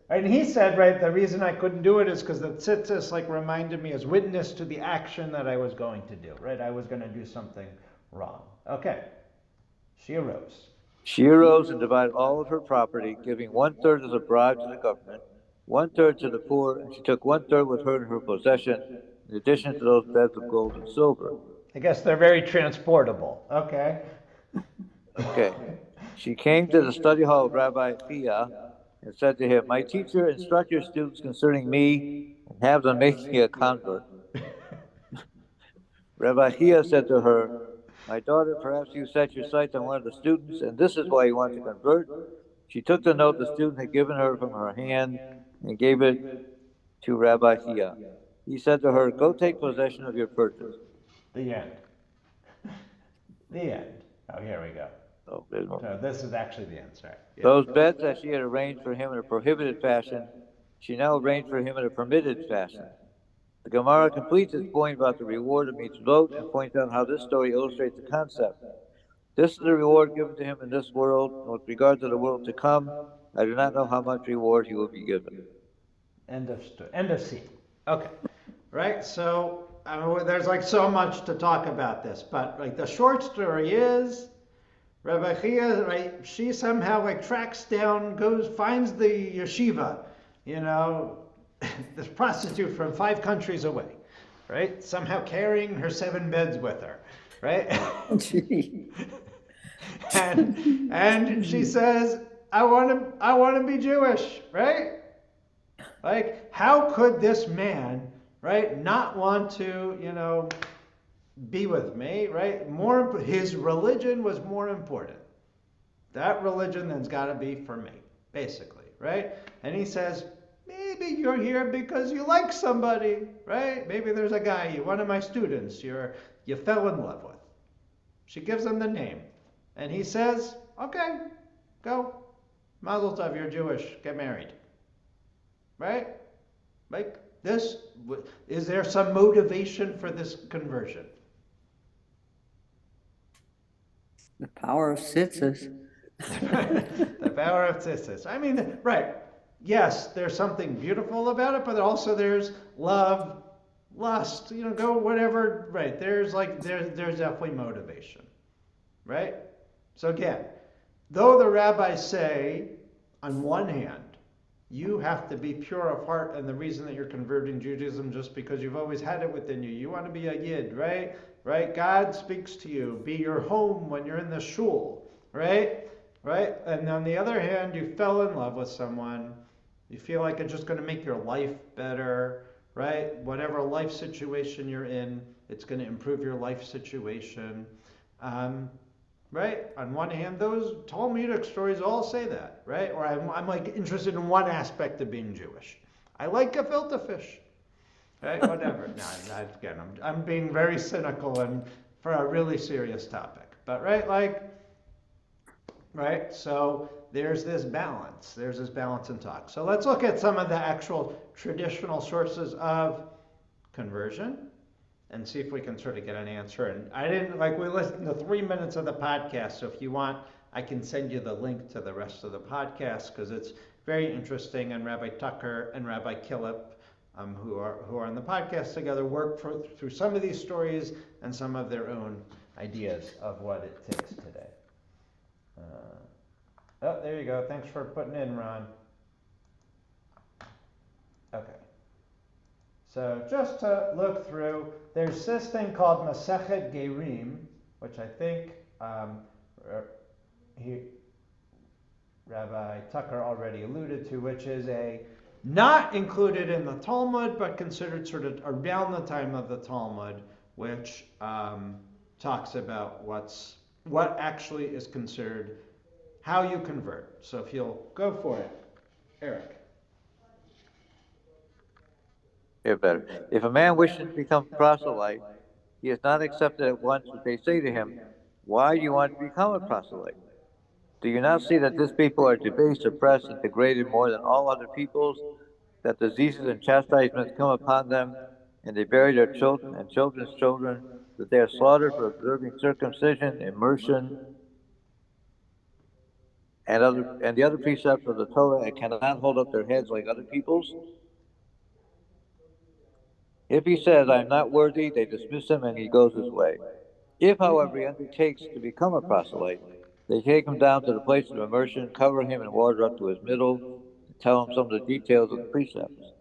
And he said, right, the reason I couldn't do it is because the tzitzis like reminded me as witness to the action that I was going to do, right? I was going to do something wrong. Okay. She arose. She arose and divided all of her property, giving 1/3 as a bribe to the government, 1/3 to the poor, and she took 1/3 with her in her possession, in addition to those beds of gold and silver. I guess they're very transportable. Okay. Okay. She came to the study hall of Rabbi Hal and said to him, "My teacher, instruct your students concerning me and have them make me a convert." Rabbi Hal said to her, "My daughter, perhaps you set your sights on one of the students, and this is why you want to convert." She took the note the student had given her from her hand and gave it to Rabbi Hal. He said to her, "Go take possession of your purchase." The end. The end. Oh, here we go. Oh, there's more. So this is actually the answer. Yeah. Those beds that she had arranged for him in a prohibited fashion, she now arranged for him in a permitted fashion. The Gemara completes its point about the reward of mitzvot and points out how this story illustrates the concept. This is the reward given to him in this world, and with regard to the world to come, I do not know how much reward he will be given. End of scene. Okay. Right? So there's like so much to talk about this, but like the short story is Rabbi Chia, right, she somehow like tracks down, finds the yeshiva, this prostitute from 5 countries away, right? Somehow carrying her 7 beds with her, right? and she says, I want to be Jewish, right? Like, how could this man, right, not want to, be with me, right? His religion was more important. That religion then's got to be for me, basically, right? And he says, maybe you're here because you like somebody, right? Maybe there's a guy, one of my students, you fell in love with. She gives him the name, and he says, okay, go. Mazel tov, you're Jewish, get married, right? Like this, is there some motivation for this conversion? The power of tzitzis. The power of tzitzis. I mean, right. Yes, there's something beautiful about it, but also there's love, lust, go whatever. Right. There's definitely motivation. Right? So again, though the rabbis say, on one hand, you have to be pure of heart, and the reason that you're converting Judaism just because you've always had it within you. You want to be a yid, right? Right? God speaks to you. Be your home when you're in the shul, right? Right? And on the other hand, you fell in love with someone. You feel like it's just going to make your life better, right? Whatever life situation you're in, it's going to improve your life situation. Right? On one hand, those Talmudic stories all say that, right? Or I'm like interested in one aspect of being Jewish. I like gefilte fish, right? Whatever. No, again, I'm being very cynical and for a really serious topic. But right? So there's this balance. There's this balance in talk. So let's look at some of the actual traditional sources of conversion and see if we can sort of get an answer. And we listened to 3 minutes of the podcast, so if you want, I can send you the link to the rest of the podcast because it's very interesting. And Rabbi Tucker and Rabbi Killip, who are on the podcast together, work through some of these stories and some of their own ideas of what it takes today. Oh, there you go. Thanks for putting in, Ron. Okay. So just to look through, there's this thing called Masechet Gerim, which I think Rabbi Tucker already alluded to, which is not included in the Talmud, but considered sort of around the time of the Talmud, which talks about what actually is considered how you convert. So if you'll go for it, Eric. Better. If a man wishes to become proselyte, He is not accepted at once if they say to him, "Why do you want to become a proselyte? Do you not see that this people are debased, oppressed, and degraded more than all other peoples, that diseases and chastisements come upon them, and they bury their children and children's children, that they are slaughtered for observing circumcision, immersion, and the other precepts of the Torah, and cannot hold up their heads like other peoples?" If he says, "I am not worthy," they dismiss him and he goes his way. If, however, he undertakes to become a proselyte, they take him down to the place of immersion, cover him in water up to his middle, and tell him some of the details of the precepts.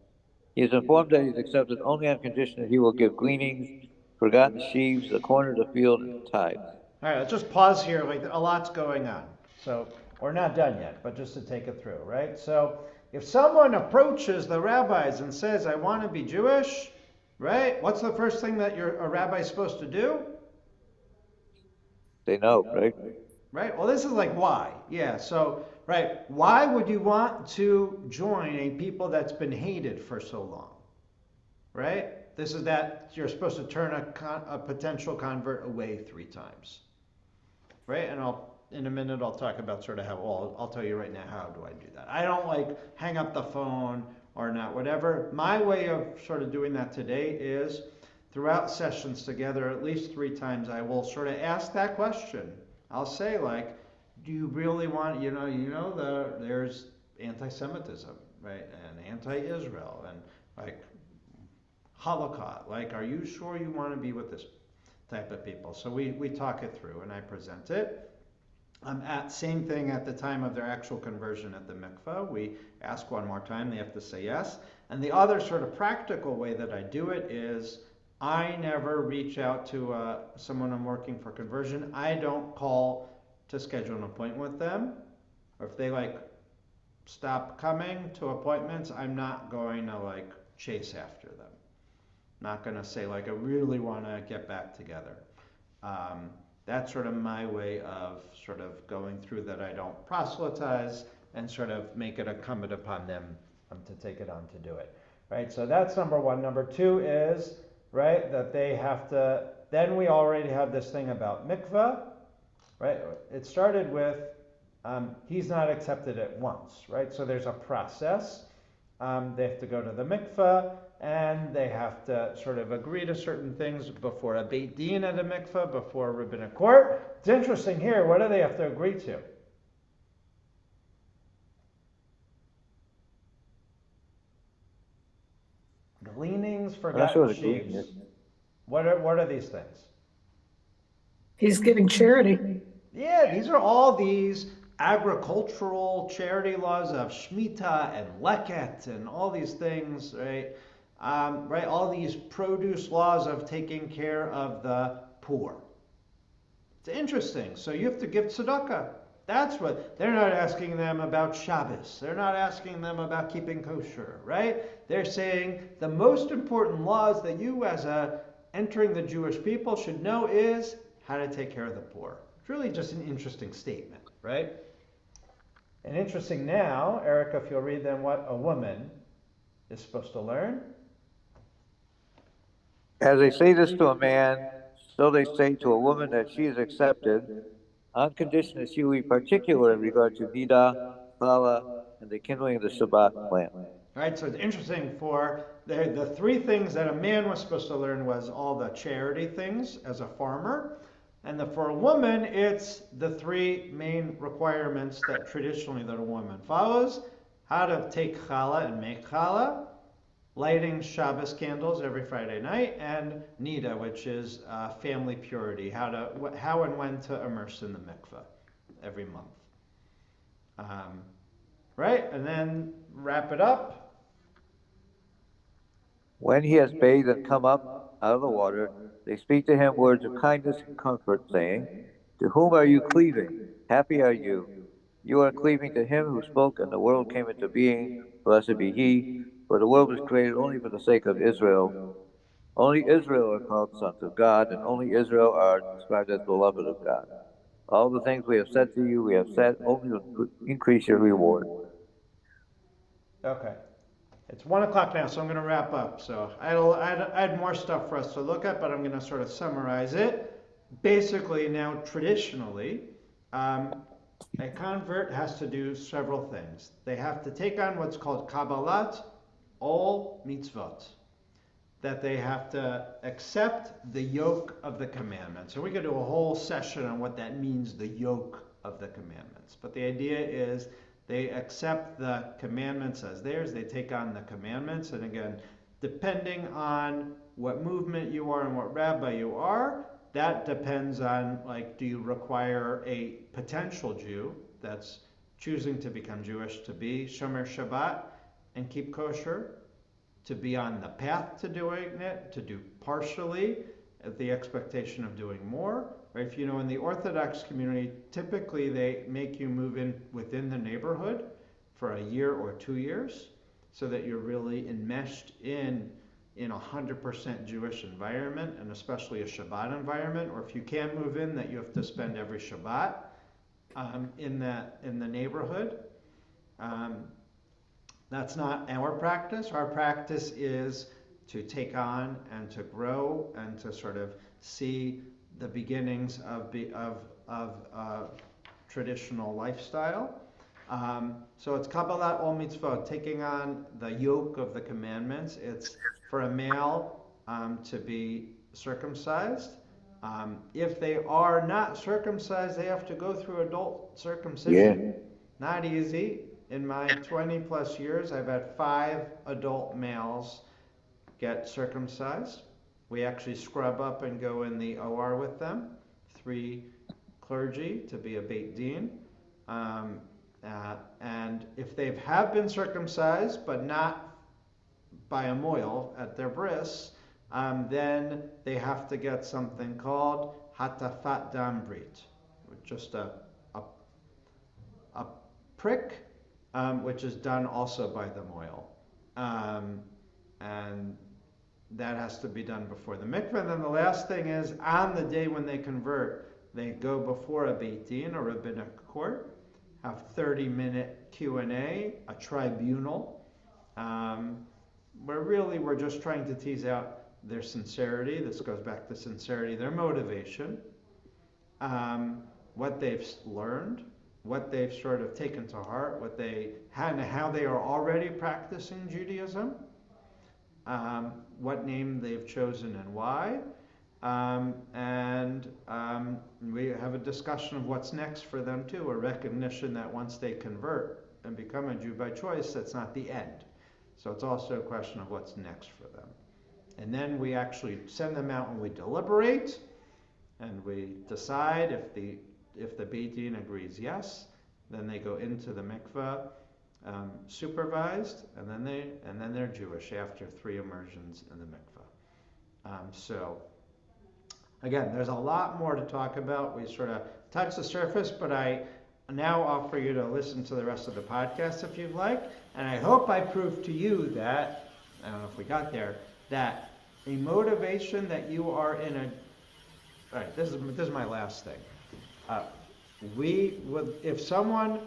He is informed that he is accepted only on condition that he will give gleanings, forgotten sheaves, the corner of the field, and tithes. All right, let's just pause here. Like a lot's going on. So we're not done yet, but just to take it through, right? So if someone approaches the rabbis and says, "I want to be Jewish," right? What's the first thing that a rabbi is supposed to do? They know, right? Right? Well, this is like why. Yeah, so, right, why would you want to join a people that's been hated for so long? Right? This is that you're supposed to turn a potential convert away 3 times. Right? And in a minute, I'll talk about sort of how, I'll tell you right now, how do I do that? I don't like hang up the phone or not, whatever. My way of sort of doing that today is throughout sessions together, at least 3 times, I will sort of ask that question. I'll say like, do you really want, there's anti-Semitism, right? And anti-Israel and like Holocaust. Like, are you sure you want to be with this type of people? So we talk it through and I present it. Same thing at the time of their actual conversion at the mikveh. We ask one more time, they have to say yes. And the other sort of practical way that I do it is I never reach out to someone I'm working for conversion. I don't call to schedule an appointment with them. Or if they like stop coming to appointments, I'm not going to like chase after them. Not going to say like I really want to get back together. That's sort of my way of sort of going through that. I don't proselytize and sort of make it incumbent upon them to take it on to do it. Right? So that's number 1. Number 2 is, right, that they have to, then we already have this thing about mikveh, right? It started with he's not accepted at once, right? So there's a process. They have to go to the mikveh, and they have to sort of agree to certain things before a Beit Din at a mikveh, before a rabbinic court. It's interesting here, what do they have to agree to? Gleanings, forgotten sheaves. What are these things? He's giving charity. Yeah, these are all these agricultural charity laws of Shemitah and Leket and all these things, right? Right, all these produce laws of taking care of the poor. It's interesting. So you have to give tzedakah. That's what, they're not asking them about Shabbos. They're not asking them about keeping kosher, right? They're saying the most important laws that you as entering the Jewish people should know is how to take care of the poor. It's really just an interesting statement, right? And interesting now, Erica, if you'll read then what a woman is supposed to learn. As they say this to a man, so they say to a woman that she is accepted, on condition that she will be particular in regard to Nida, Challah, and the kindling of the Shabbat lamp. All right, so it's interesting for the 3 things that a man was supposed to learn was all the charity things as a farmer. And for a woman, it's the 3 main requirements that traditionally that a woman follows. How to take challah and make challah, lighting Shabbos candles every Friday night, and nida, which is family purity, how and when to immerse in the mikveh every month. Right, and then wrap it up. When he has bathed and come up out of the water, they speak to him words of kindness and comfort, saying, "To whom are you cleaving? Happy are you. You are cleaving to him who spoke, and the world came into being. Blessed be he, for the world was created only for the sake of Israel. Only Israel are called sons of God, and only Israel are described as beloved of God. All the things we have said to you, we have said only to increase your reward." Okay. It's 1 o'clock now, so I'm going to wrap up. So I had more stuff for us to look at, but I'm going to sort of summarize it. Basically, now traditionally, a convert has to do several things. They have to take on what's called Kabbalat all mitzvot, that they have to accept the yoke of the commandments. And we could do a whole session on what that means, the yoke of the commandments. But the idea is they accept the commandments as theirs, they take on the commandments, and again, depending on what movement you are and what rabbi you are, that depends on, like, do you require a potential Jew that's choosing to become Jewish to be Shomer Shabbat and keep kosher, to be on the path to doing it, to do partially, at the expectation of doing more. Right? If you know, in the Orthodox community, typically they make you move in within the neighborhood for a year or 2 years, so that you're really enmeshed in a 100% Jewish environment, and especially a Shabbat environment. Or if you can't move in, that you have to spend every Shabbat in the neighborhood. That's not our practice. Our practice is to take on and to grow and to sort of see the beginnings of traditional lifestyle. So it's Kabbalat Ol Mitzvot, taking on the yoke of the commandments. It's for a male to be circumcised. If they are not circumcised, they have to go through adult circumcision. Yeah. Not easy. In my 20 plus years, I've had 5 adult males get circumcised. We actually scrub up and go in the OR with them. 3 clergy to be a Beit Din. And if they have been circumcised, but not by a moil at their bris, then they have to get something called Hatafat Dam Brit, just a prick, which is done also by the moil. And that has to be done before the mikveh. And then the last thing is, on the day when they convert, they go before a Beit Din, a rabbinic court, have 30-minute Q&A, a tribunal, where really we're just trying to tease out their sincerity. This goes back to sincerity, their motivation, what they've learned, what they've sort of taken to heart, what they and how they are already practicing Judaism, what name they've chosen and why, and we have a discussion of what's next for them too, a recognition that once they convert and become a Jew by choice, that's not the end. So it's also a question of what's next for them. And then we actually send them out and we deliberate, and we decide if the Beit Din agrees yes, then they go into the mikveh supervised, and then they're Jewish after 3 immersions in the mikveh. So again, there's a lot more to talk about. We sort of touched the surface, but I now offer you to listen to the rest of the podcast if you'd like, and I hope I proved to you that, I don't know if we got there, that a motivation that you are in a, all right, this is my last thing. If someone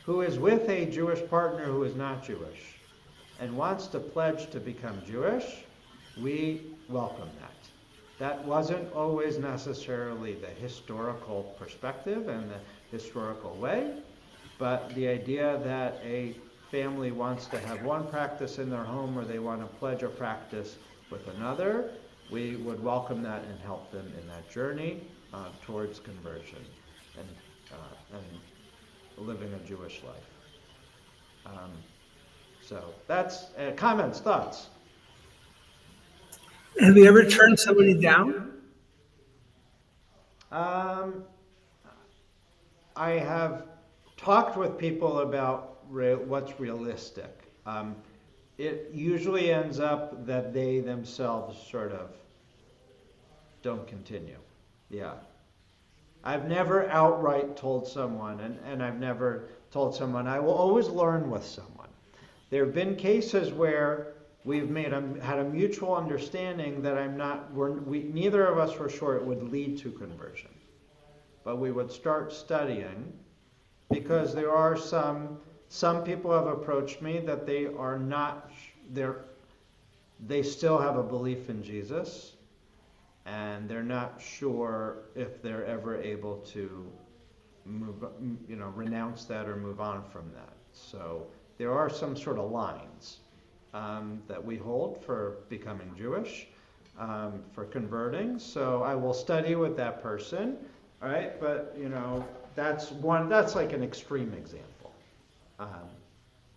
who is with a Jewish partner who is not Jewish and wants to pledge to become Jewish, we welcome that. That wasn't always necessarily the historical perspective and the historical way, but the idea that a family wants to have one practice in their home or they want to pledge a practice with another, we would welcome that and help them in that journey towards conversion and living a Jewish life. So that's comments, thoughts. Have you ever turned somebody down? I have talked with people about what's realistic. It usually ends up that they themselves sort of don't continue. Yeah. I've never outright told someone, and I've never told someone, I will always learn with someone. There have been cases where we've had a mutual understanding that neither of us were sure it would lead to conversion. But we would start studying, because there are some some people have approached me that they are not, they still have a belief in Jesus, and they're not sure if they're ever able to renounce that or move on from that. So there are some sort of lines that we hold for becoming Jewish, for converting. So I will study with that person, all right? But that's like an extreme example.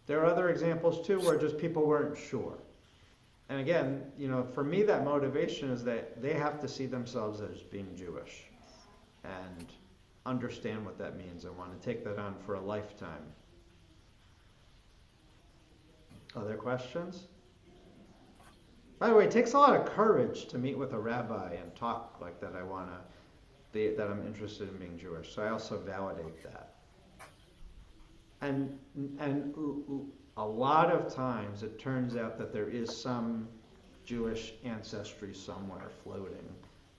There are other examples too where just people weren't sure. And again, for me, that motivation is that they have to see themselves as being Jewish and understand what that means and want to take that on for a lifetime. Other questions? By the way, it takes a lot of courage to meet with a rabbi and talk like that. That I'm interested in being Jewish. So I also validate that. And a lot of times it turns out that there is some Jewish ancestry somewhere floating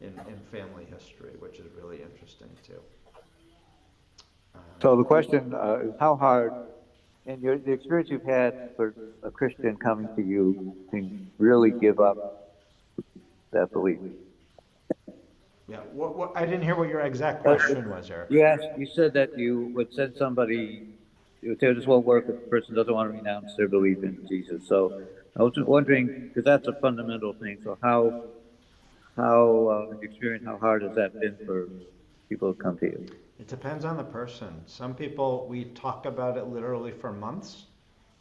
in family history, which is really interesting too. So the question is how hard, in the experience you've had for a Christian coming to you, to really give up that belief? Yeah, I didn't hear what your exact question was, Eric. You said that you would send somebody, you would say this won't work if the person doesn't want to renounce their belief in Jesus. So I was just wondering, because that's a fundamental thing. So in your experience, how hard has that been for people to come to you? It depends on the person. Some people, we talk about it literally for months,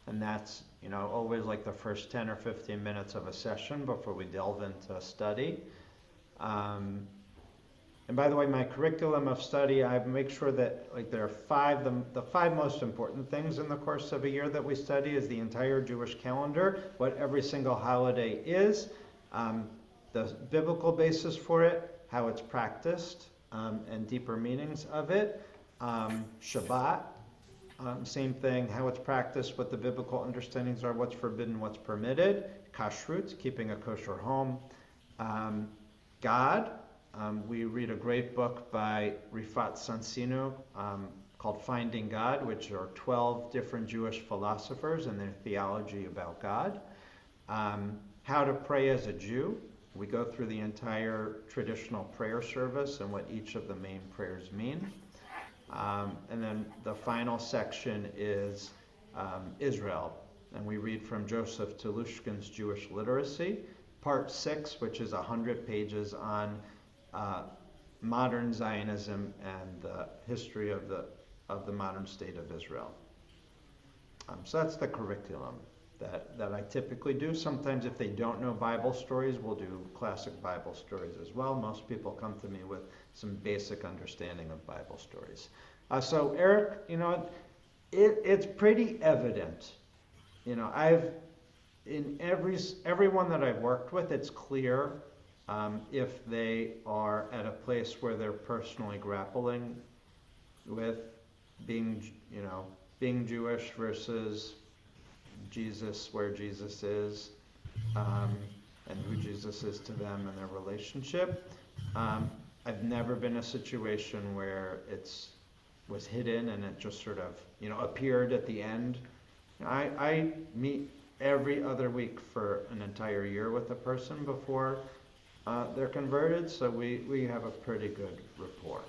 and that's always like the first 10 or 15 minutes of a session before we delve into study. And by the way, my curriculum of study, I make sure that there are the five most important things in the course of a year that we study is the entire Jewish calendar, what every single holiday is, the biblical basis for it, how it's practiced, and deeper meanings of it. Shabbat, same thing, how it's practiced, what the biblical understandings are, what's forbidden, what's permitted. Kashrut, keeping a kosher home. God, we read a great book by Rifat Sansinu called Finding God, which are 12 different Jewish philosophers and their theology about God. How to pray as a Jew. We go through the entire traditional prayer service and what each of the main prayers mean. And then the final section is Israel. And we read from Joseph Telushkin's Jewish Literacy, part 6, which is 100 pages on modern Zionism and the history of the modern state of Israel. So that's the curriculum that I typically do. Sometimes if they don't know Bible stories, we'll do classic Bible stories as well. Most people come to me with some basic understanding of Bible stories. So Eric, it's pretty evident. In everyone that I've worked with, it's clear if they are at a place where they're personally grappling with being Jewish versus Jesus, where Jesus is, and who Jesus is to them and their relationship. I've never been in a situation where was hidden and it just sort of appeared at the end. I meet every other week for an entire year with a person before they're converted, so we have a pretty good rapport.